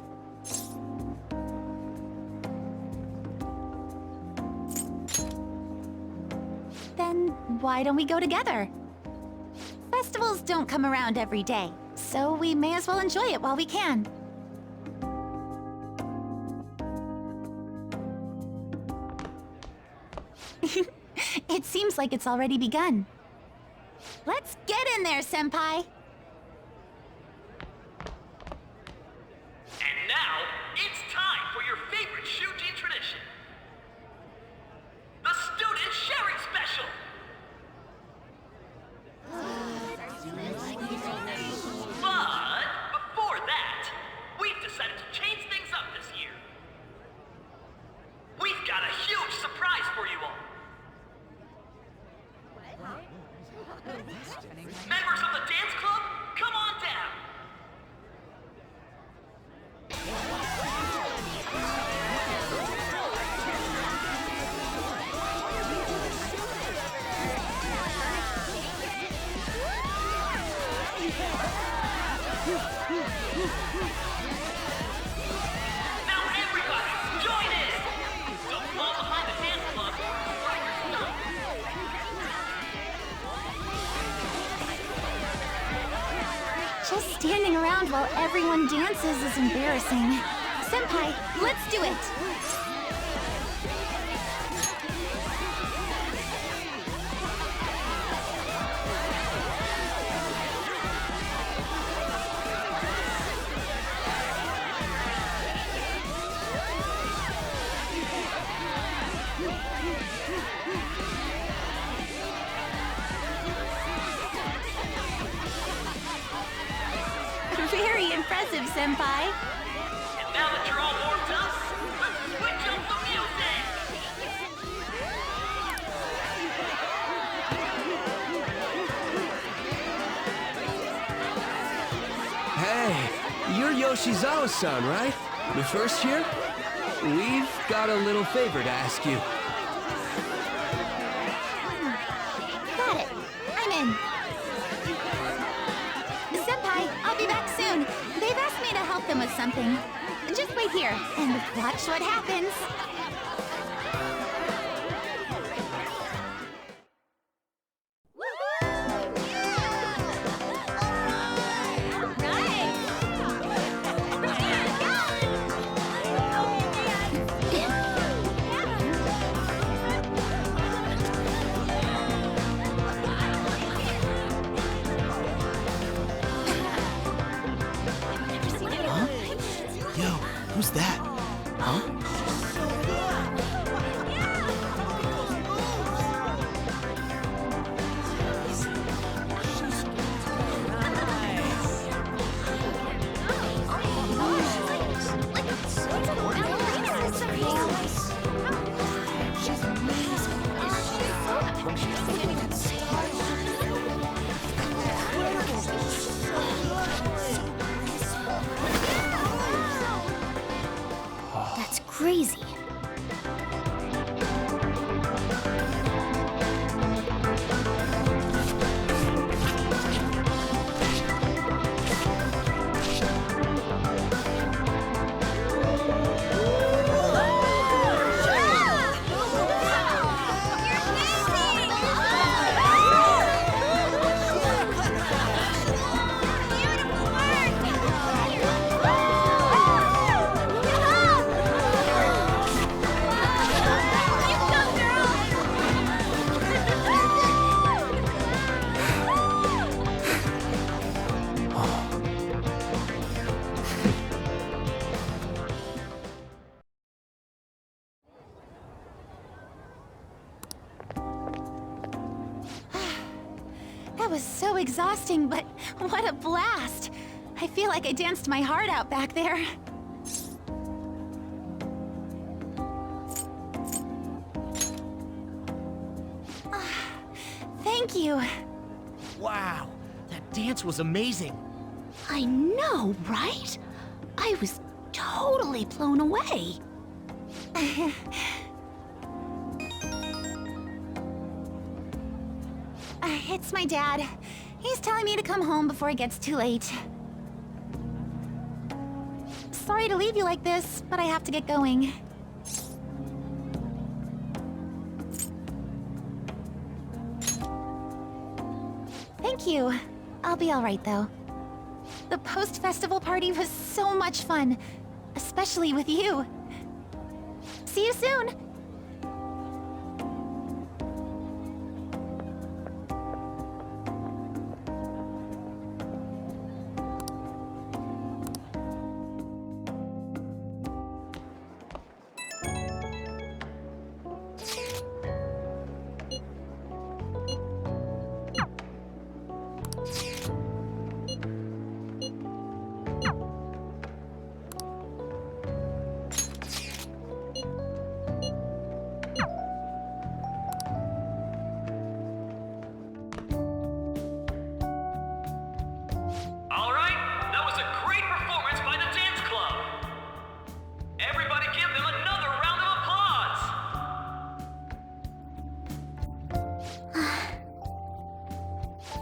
Then why don't we go together? Festivals don't come around every day, so we may as well enjoy it while we can. It seems like it's already begun. Let's get in there, Senpai! And now, it's time for your favorite Shuji tradition. The Student Sharing Special! But, before that, we've decided to change things up this year. We've got a huge surprise for you all. Members of the dance club, come on down! Now everybody, join in! Don't fall behind the dance club, right your stuff! Just standing around while everyone dances is embarrassing. Senpai, let's do it! Very impressive, Senpai. And now that you're all warmed up, let's switch up the music! Hey, you're Yoshizawa-san, right? The first year? We've got a little favor to ask you. Got it. I'm in. Senpai, I'll be back soon. They've asked me to help them with something. Just wait here and watch what happens. Who's that? Huh? That's crazy. That was so exhausting, but what a blast! I feel like I danced my heart out back there. Thank you. Wow, that dance was amazing. I know, right? I was totally blown away. It's my dad. He's telling me to come home before it gets too late. Sorry to leave you like this, but I have to get going. Thank you. I'll be all right, though. The post-festival party was so much fun, especially with you. See you soon!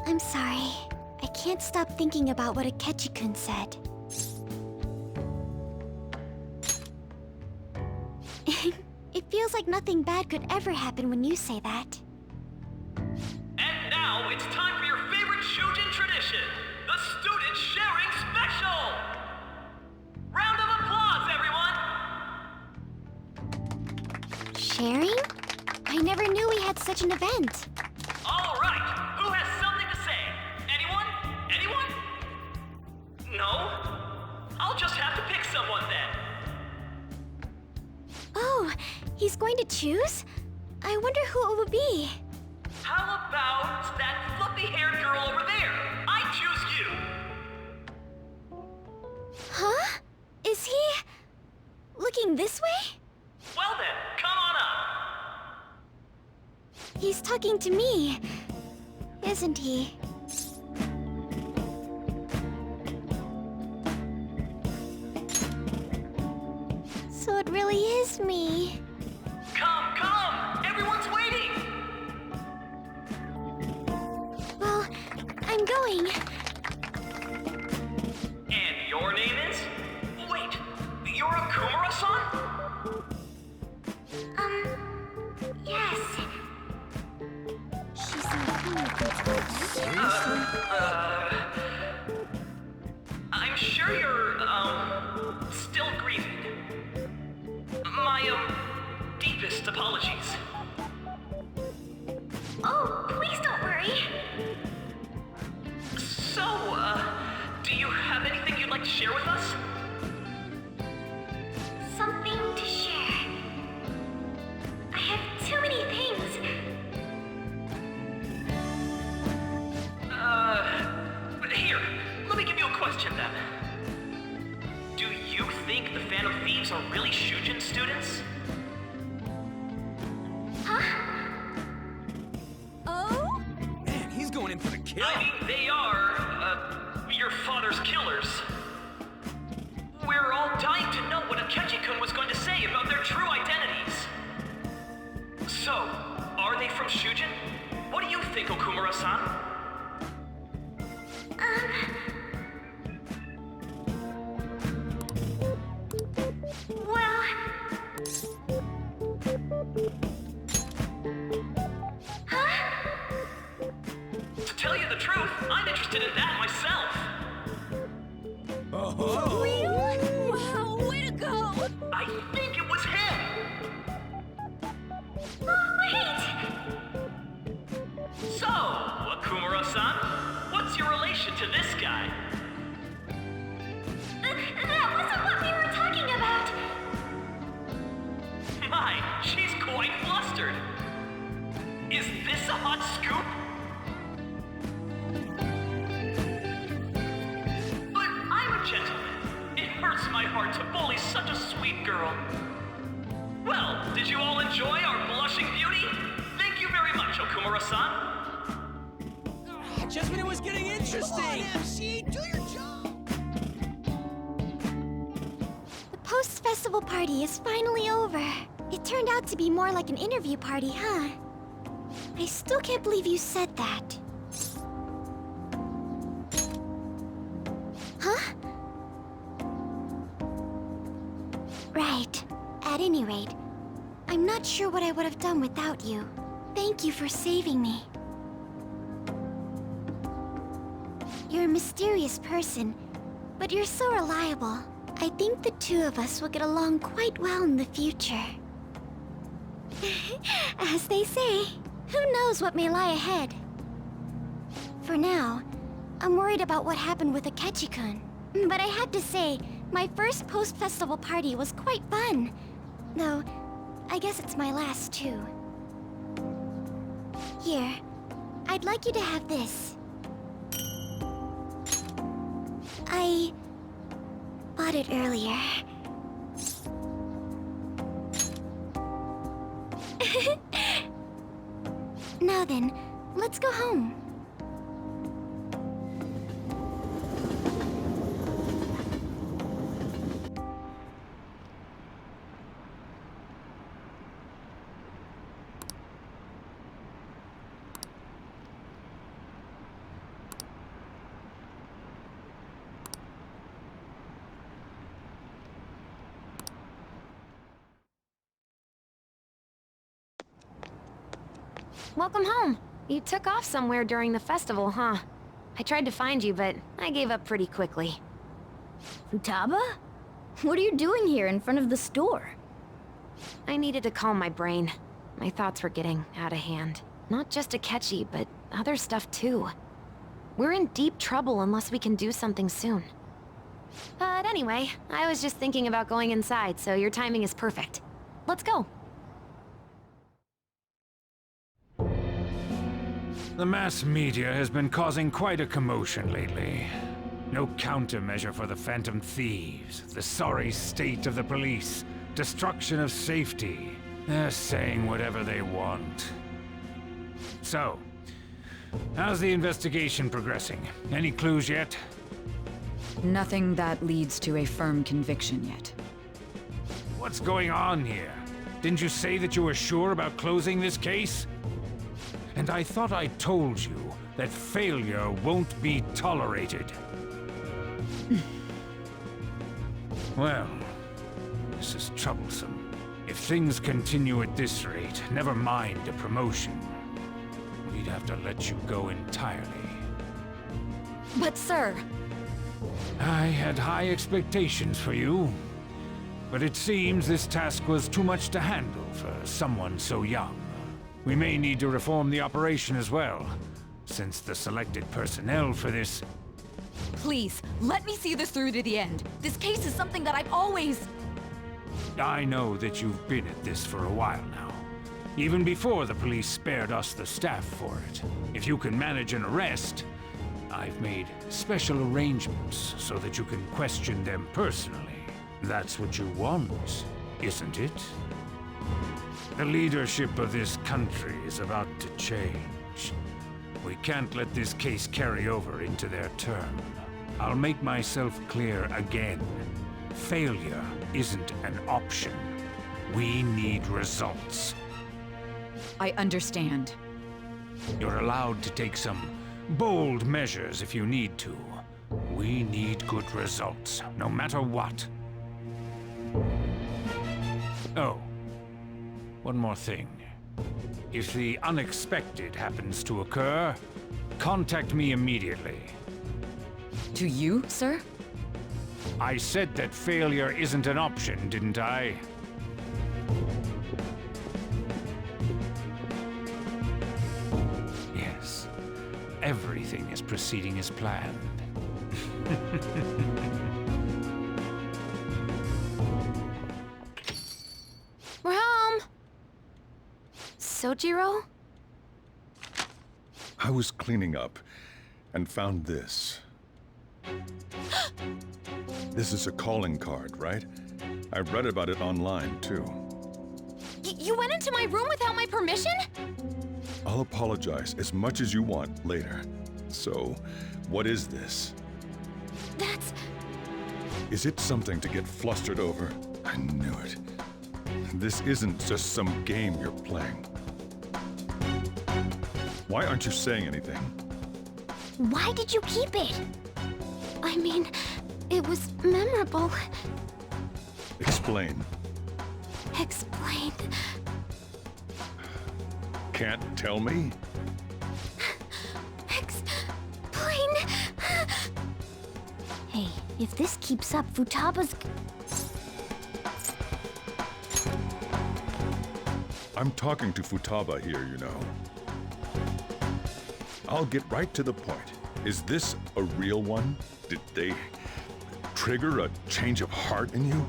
I'm sorry. I can't stop thinking about what Akechi-kun said. It feels like nothing bad could ever happen when you say that. And now it's time for your favorite Shujin tradition, the Student Sharing Special! Round of applause, everyone! Sharing? I never knew we had such an event. All right, who has something to say? Anyone? Anyone? No? I'll just have to pick someone then. Oh, he's going to choose? I wonder who it would be. How about that fluffy-haired girl over there? I choose you! Huh? Is he... looking this way? Well then, come on up! He's talking to me, isn't he? So it really is me. Come, come! Everyone's waiting! Well, I'm going. And your name is? Wait, you're Akumura-san? Yes. She's I'm sure you're, still grieving. My, deepest apologies. Oh, please don't worry. So, do you have anything you'd like to share with us? Something to share. I have too many things. Here, let me give you a question then. Do you think the Phantom Thieves are really Shujin students? Huh? Oh? Man, he's going in for the kill. I mean, they are, your father's killers. We're all dying to know what Akechi-kun was going to say about their true identities. So, are they from Shujin? What do you think, Okumura-san? Well... Huh? To tell you the truth, I'm interested in that myself. Oh! Real? Wow, way to go! I think it was him! Oh, wait! So, Akumura-san, what's your relation to this guy? That wasn't what we were talking about! My, she's quite flustered. Is this a hot scoop? my heart to bully such a sweet girl. Well, did you all enjoy our blushing beauty? Thank you very much, Okumura-san. Just when it was getting interesting! Come on, MC, do your job! The post-festival party is finally over. It turned out to be more like an interview party, huh? I still can't believe you said that. Huh? Right. At any rate, I'm not sure what I would have done without you. Thank you for saving me. You're a mysterious person, but you're so reliable. I think the two of us will get along quite well in the future. As they say, who knows what may lie ahead? For now, I'm worried about what happened with Akechi-kun. But I have to say, my first post-festival party was quite fun. Though, I guess it's my last too. Here, I'd like you to have this. I bought it earlier. Now then, let's go home. Welcome home. You took off somewhere during the festival, huh? I tried to find you, but I gave up pretty quickly. Futaba? What are you doing here in front of the store? I needed to calm my brain. My thoughts were getting out of hand. Not just Akechi, but other stuff too. We're in deep trouble unless we can do something soon. But anyway, I was just thinking about going inside, so your timing is perfect. Let's go. The mass media has been causing quite a commotion lately. No countermeasure for the Phantom Thieves, the sorry state of the police, destruction of safety. They're saying whatever they want. So, how's the investigation progressing? Any clues yet? Nothing that leads to a firm conviction yet. What's going on here? Didn't you say that you were sure about closing this case? And I thought I told you that failure won't be tolerated. Well, this is troublesome. If things continue at this rate, never mind a promotion. We'd have to let you go entirely. But sir... I had high expectations for you. But it seems this task was too much to handle for someone so young. We may need to reform the operation as well, since the selected personnel for this... Please, let me see this through to the end. This case is something that I've always... I know that you've been at this for a while now. Even before the police spared us the staff for it. If you can manage an arrest, I've made special arrangements so that you can question them personally. That's what you want, isn't it? The leadership of this country is about to change. We can't let this case carry over into their term. I'll make myself clear again. Failure isn't an option. We need results. I understand. You're allowed to take some bold measures if you need to. We need good results, no matter what. Oh. One more thing. If the unexpected happens to occur, contact me immediately. To you, sir? I said that failure isn't an option, didn't I? Yes. Everything is proceeding as planned. We're home! Sojiro? I was cleaning up and found this. This is a calling card, right? I read about it online, too. You went into my room without my permission? I'll apologize as much as you want later. So, what is this? That's... Is it something to get flustered over? I knew it. This isn't just some game you're playing. Why aren't you saying anything? Why did you keep it? I mean, it was memorable. Explain. Explain. Can't tell me? Explain. Hey, if this keeps up, Futaba's... I'm talking to Futaba here, you know. I'll get right to the point. Is this a real one? Did they trigger a change of heart in you?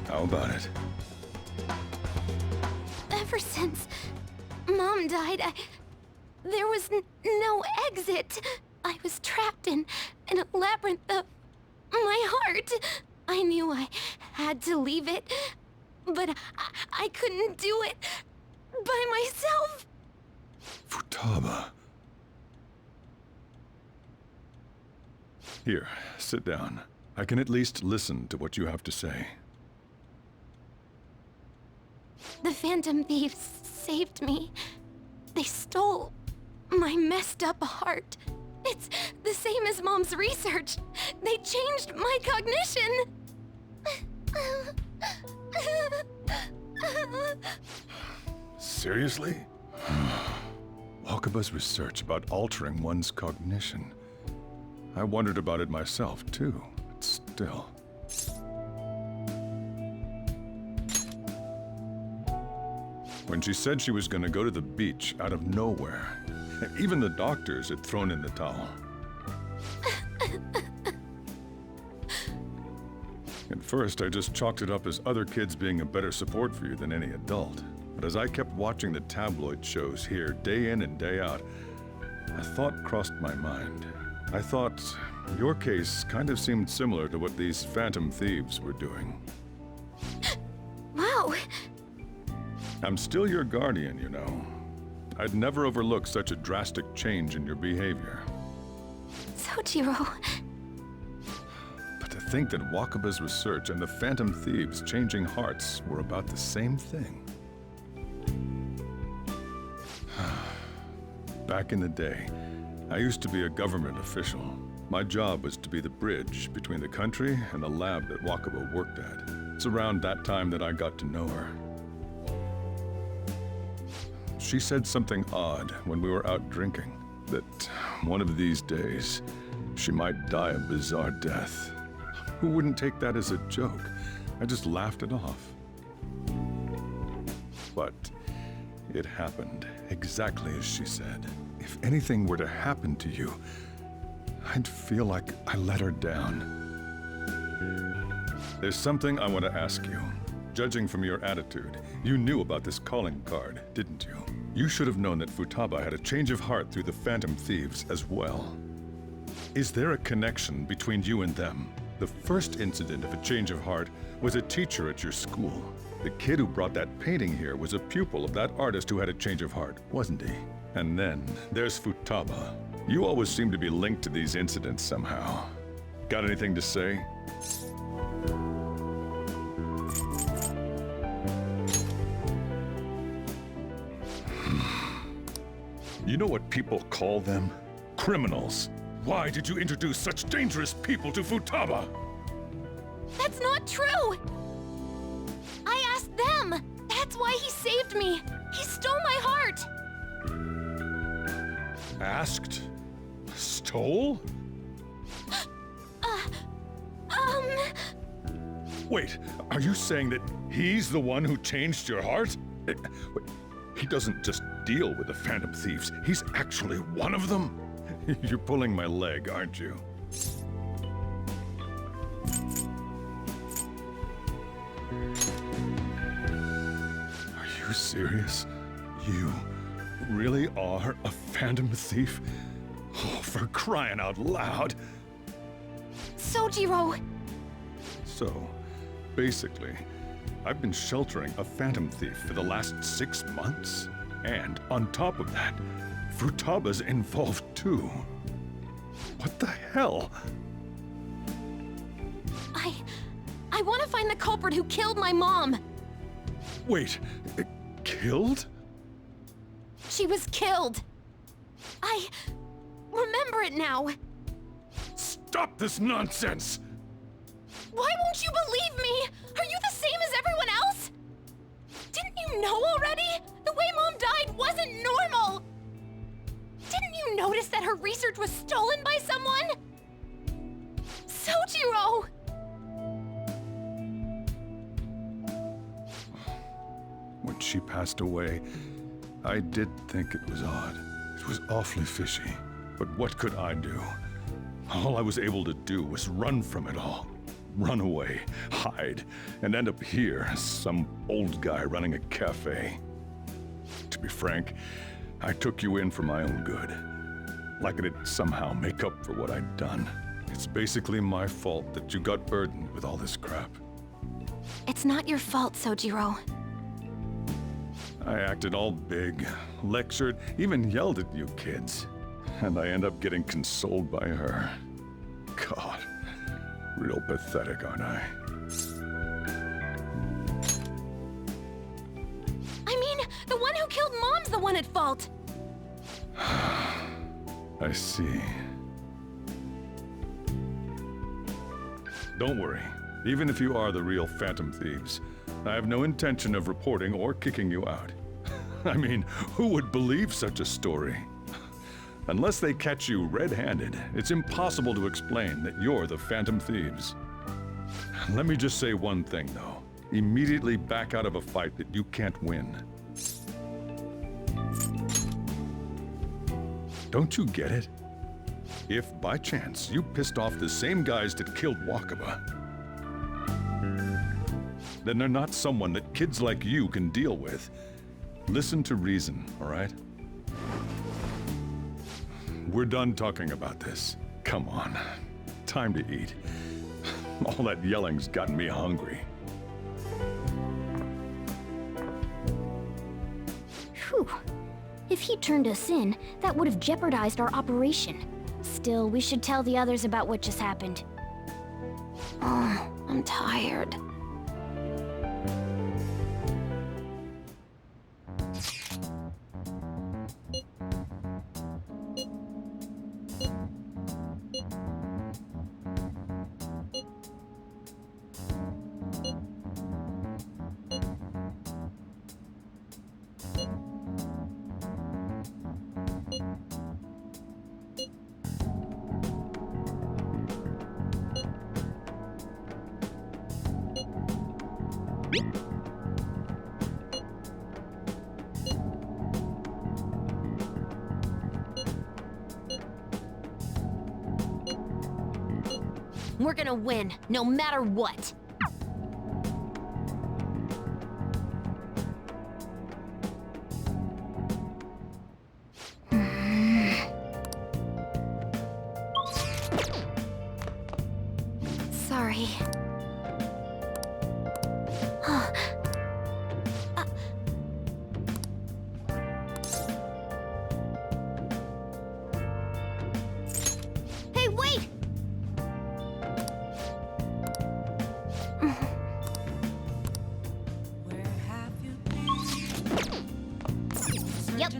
How about it? Ever since Mom died, there was no exit. I was trapped in a labyrinth of my heart. I knew I had to leave it, but I couldn't do it by myself. Futaba. Here, sit down. I can at least listen to what you have to say. The Phantom Thieves saved me. They stole my messed up heart. It's the same as Mom's research. They changed my cognition. Seriously? Wakaba's research about altering one's cognition. I wondered about it myself, too, but still. When she said she was going to go to the beach out of nowhere, even the doctors had thrown in the towel. At first, I just chalked it up as other kids being a better support for you than any adult. But as I kept watching the tabloid shows here, day in and day out, a thought crossed my mind. I thought your case kind of seemed similar to what these Phantom Thieves were doing. Wow. I'm still your guardian, you know. I'd never overlook such a drastic change in your behavior. Sojiro. But to think that Wakaba's research and the Phantom Thieves changing hearts were about the same thing. Back in the day, I used to be a government official. My job was to be the bridge between the country and the lab that Wakaba worked at. It's around that time that I got to know her. She said something odd when we were out drinking, that one of these days, she might die a bizarre death. Who wouldn't take that as a joke? I just laughed it off. But it happened exactly as she said. If anything were to happen to you, I'd feel like I let her down. There's something I want to ask you. Judging from your attitude, you knew about this calling card, didn't you? You should have known that Futaba had a change of heart through the Phantom Thieves as well. Is there a connection between you and them? The first incident of a change of heart was a teacher at your school. The kid who brought that painting here was a pupil of that artist who had a change of heart, wasn't he? And then there's Futaba. You always seem to be linked to these incidents somehow. Got anything to say? You know what people call them? Criminals. Why did you introduce such dangerous people to Futaba? That's not true! I asked them! That's why he saved me! He stole my heart! Asked? Stole? Wait, are you saying that he's the one who changed your heart? Wait, he doesn't just deal with the Phantom Thieves, he's actually one of them? You're pulling my leg, aren't you? Are you serious? You really are a phantom thief? Oh, for crying out loud! Sojiro! So, basically, I've been sheltering a phantom thief for the last 6 months. And on top of that, Futaba's involved too. What the hell? I want to find the culprit who killed my mom! Wait, killed? She was killed! I remember it now! Stop this nonsense! Why won't you believe me? Are you the same as everyone else? Didn't you know already? The way Mom died wasn't normal! Didn't you notice that her research was stolen by someone? Sojiro! When she passed away, I did think it was odd. It was awfully fishy. But what could I do? All I was able to do was run from it all. Run away, hide, and end up here as some old guy running a cafe. To be frank, I took you in for my own good. Like it'd somehow make up for what I'd done. It's basically my fault that you got burdened with all this crap. It's not your fault, Sojiro. I acted all big, lectured, even yelled at you kids. And I end up getting consoled by her. God, real pathetic, aren't I? I mean, the one who killed Mom's the one at fault! I see. Don't worry. Even if you are the real Phantom Thieves, I have no intention of reporting or kicking you out. I mean, who would believe such a story? Unless they catch you red-handed, it's impossible to explain that you're the Phantom Thieves. Let me just say one thing, though. Immediately back out of a fight that you can't win. Don't you get it? If, by chance, you pissed off the same guys that killed Wakaba, then they're not someone that kids like you can deal with. Listen to reason, all right? We're done talking about this. Come on. Time to eat. All that yelling's gotten me hungry. Whew. If he turned us in, that would have jeopardized our operation. Still, we should tell the others about what just happened. Oh, I'm tired. We're gonna win, no matter what. Sorry. Hey, wait! Yep.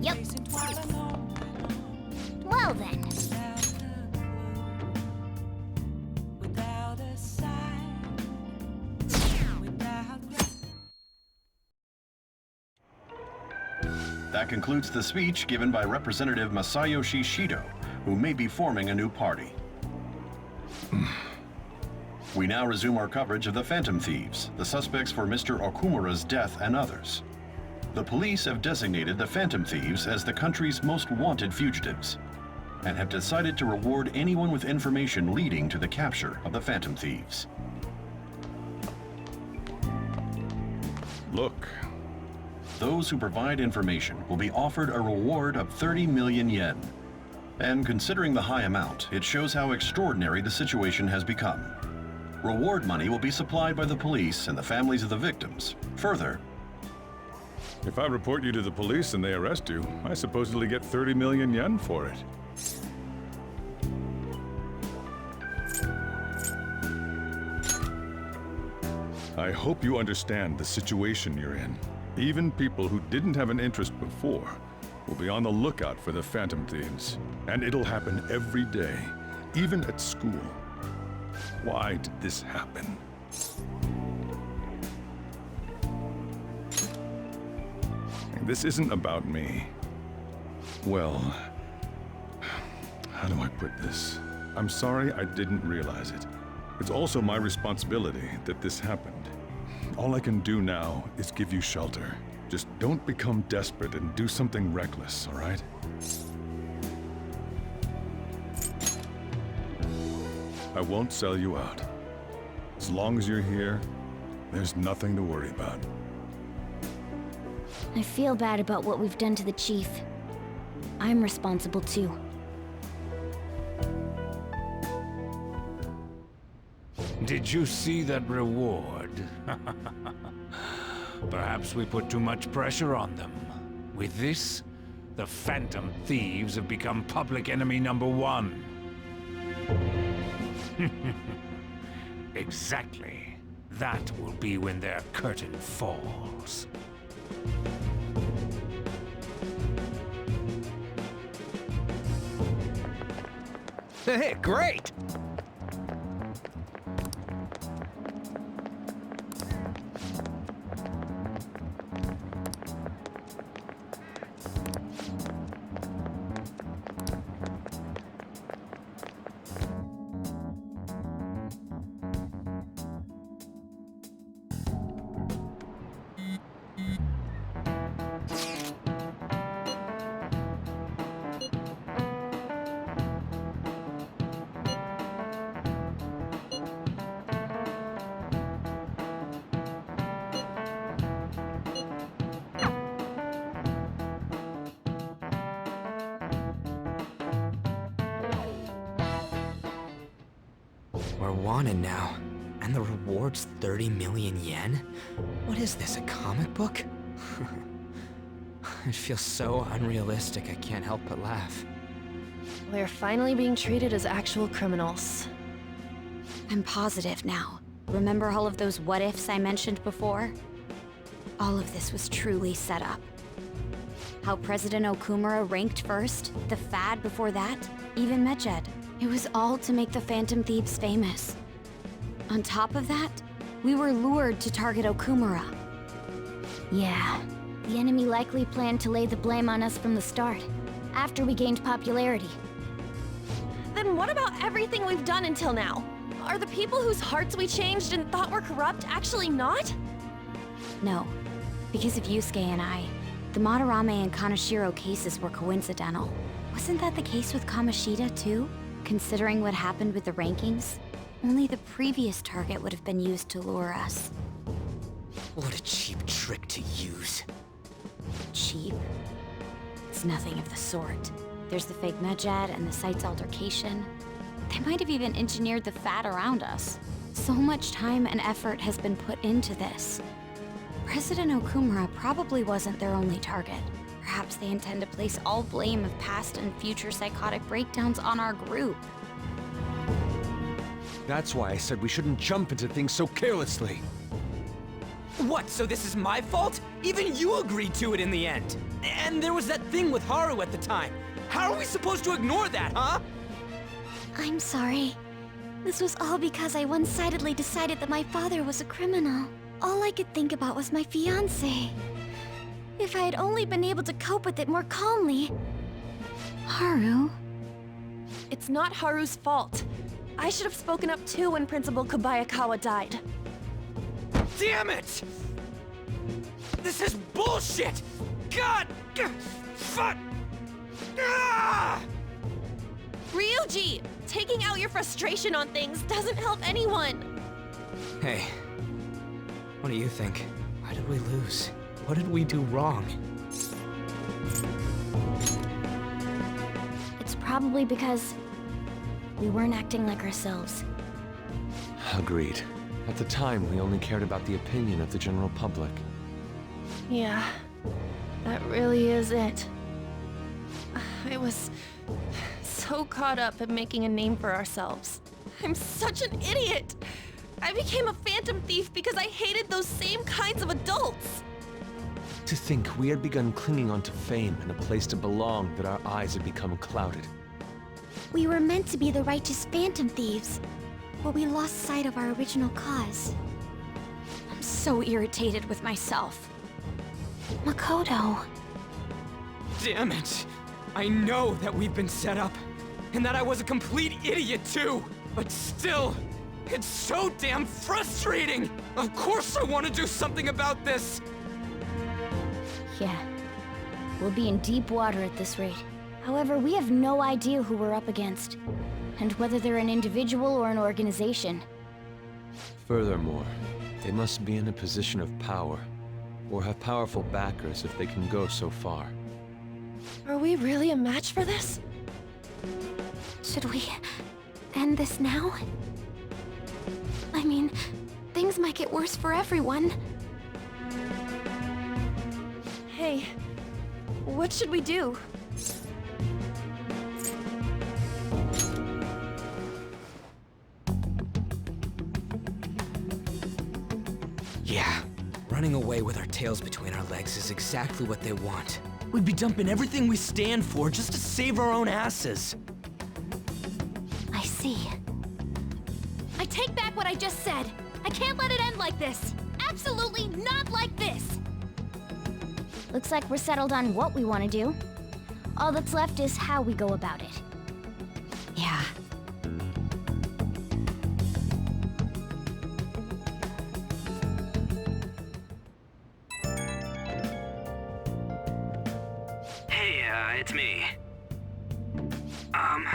Yep. Well then. That concludes the speech given by Representative Masayoshi Shido, who may be forming a new party. We now resume our coverage of the Phantom Thieves, the suspects for Mr. Okumura's death and others. The police have designated the Phantom Thieves as the country's most wanted fugitives, and have decided to reward anyone with information leading to the capture of the Phantom Thieves. Look, those who provide information will be offered a reward of 30 million yen. And considering the high amount, it shows how extraordinary the situation has become. Reward money will be supplied by the police and the families of the victims. Further, if I report you to the police and they arrest you, I supposedly get 30 million yen for it. I hope you understand the situation you're in. Even people who didn't have an interest before will be on the lookout for the Phantom Thieves. And it'll happen every day, even at school. Why did this happen? This isn't about me. Well, how do I put this? I'm sorry I didn't realize it. It's also my responsibility that this happened. All I can do now is give you shelter. Just don't become desperate and do something reckless, all right? I won't sell you out. As long as you're here, there's nothing to worry about. I feel bad about what we've done to the chief. I'm responsible too. Did you see that reward? Perhaps we put too much pressure on them. With this, the Phantom Thieves have become public enemy #1. Exactly. That will be when their curtain falls. Hey, great! We're wanted now, and the reward's 30 million yen? What is this, a comic book? It feels so unrealistic I can't help but laugh. We're finally being treated as actual criminals. I'm positive now. Remember all of those what-ifs I mentioned before? All of this was truly set up. How President Okumura ranked first, the Fad before that, even Medjed. It was all to make the Phantom Thieves famous. On top of that, we were lured to target Okumura. Yeah, the enemy likely planned to lay the blame on us from the start, after we gained popularity. Then what about everything we've done until now? Are the people whose hearts we changed and thought were corrupt actually not? No, because of Yusuke and I, the Madarame and Kaneshiro cases were coincidental. Wasn't that the case with Kamoshida too? Considering what happened with the rankings, only the previous target would have been used to lure us. What a cheap trick to use. Cheap? It's nothing of the sort. There's the fake Medjed and the site's altercation. They might have even engineered the Fad around us. So much time and effort has been put into this. President Okumura probably wasn't their only target. Perhaps they intend to place all blame of past and future psychotic breakdowns on our group. That's why I said we shouldn't jump into things so carelessly. What, so this is my fault? Even you agreed to it in the end. And there was that thing with Haru at the time. How are we supposed to ignore that, huh? I'm sorry. This was all because I one-sidedly decided that my father was a criminal. All I could think about was my fiancé. If I had only been able to cope with it more calmly... Haru? It's not Haru's fault. I should have spoken up too when Principal Kobayakawa died. Damn it! This is bullshit! God! Fuck! Ah! Ryuji! Taking out your frustration on things doesn't help anyone! Hey, what do you think? Why did we lose? What did we do wrong? It's probably because we weren't acting like ourselves. Agreed. At the time, we only cared about the opinion of the general public. Yeah, that really is it. I was so caught up in making a name for ourselves. I'm such an idiot! I became a phantom thief because I hated those same kinds of adults! To think we had begun clinging onto fame and a place to belong, that our eyes had become clouded. We were meant to be the righteous phantom thieves, but we lost sight of our original cause. I'm so irritated with myself. Makoto. Damn it! I know that we've been set up, and that I was a complete idiot too! But still, it's so damn frustrating! Of course I want to do something about this! Yeah. We'll be in deep water at this rate. However, we have no idea who we're up against, and whether they're an individual or an organization. Furthermore, they must be in a position of power, or have powerful backers if they can go so far. Are we really a match for this? Should we end this now? I mean, things might get worse for everyone. Hey, what should we do? Yeah, running away with our tails between our legs is exactly what they want. We'd be dumping everything we stand for just to save our own asses. I see. I take back what I just said. I can't let it end like this. Absolutely not like this. Looks like we're settled on what we want to do. All that's left is how we go about it. Yeah. Hey, it's me.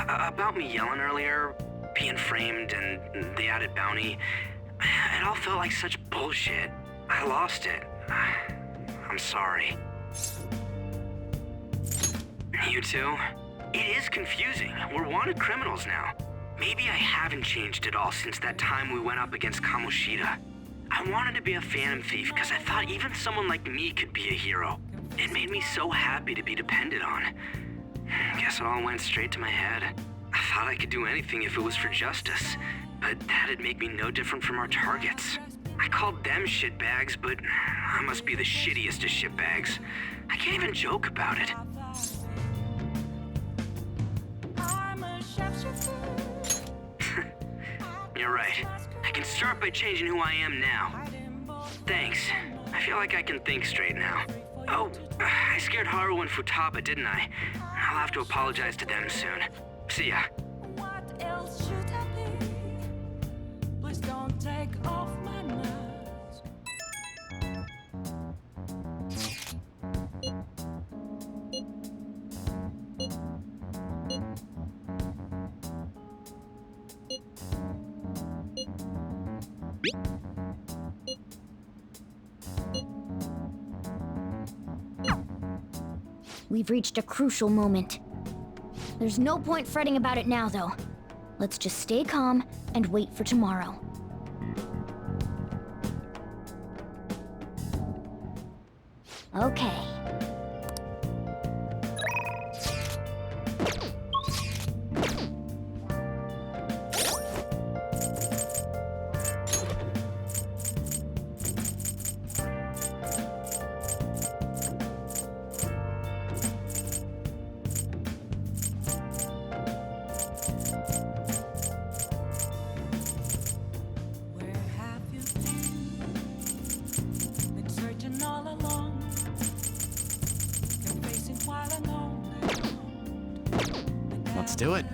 About me yelling earlier, being framed, and the added bounty, it all felt like such bullshit. I lost it. I'm sorry. You too? It is confusing. We're wanted criminals now. Maybe I haven't changed at all since that time we went up against Kamoshida. I wanted to be a phantom thief because I thought even someone like me could be a hero. It made me so happy to be depended on. Guess it all went straight to my head. I thought I could do anything if it was for justice, but that'd make me no different from our targets. I called them shitbags, but I must be the shittiest of shitbags. I can't even joke about it. You're right. I can start by changing who I am now. Thanks. I feel like I can think straight now. Oh, I scared Haru and Futaba, didn't I? I'll have to apologize to them soon. See ya. What else should I be? Please don't take off my mask. We've reached a crucial moment. There's no point fretting about it now, though. Let's just stay calm and wait for tomorrow. Okay. Let's do it.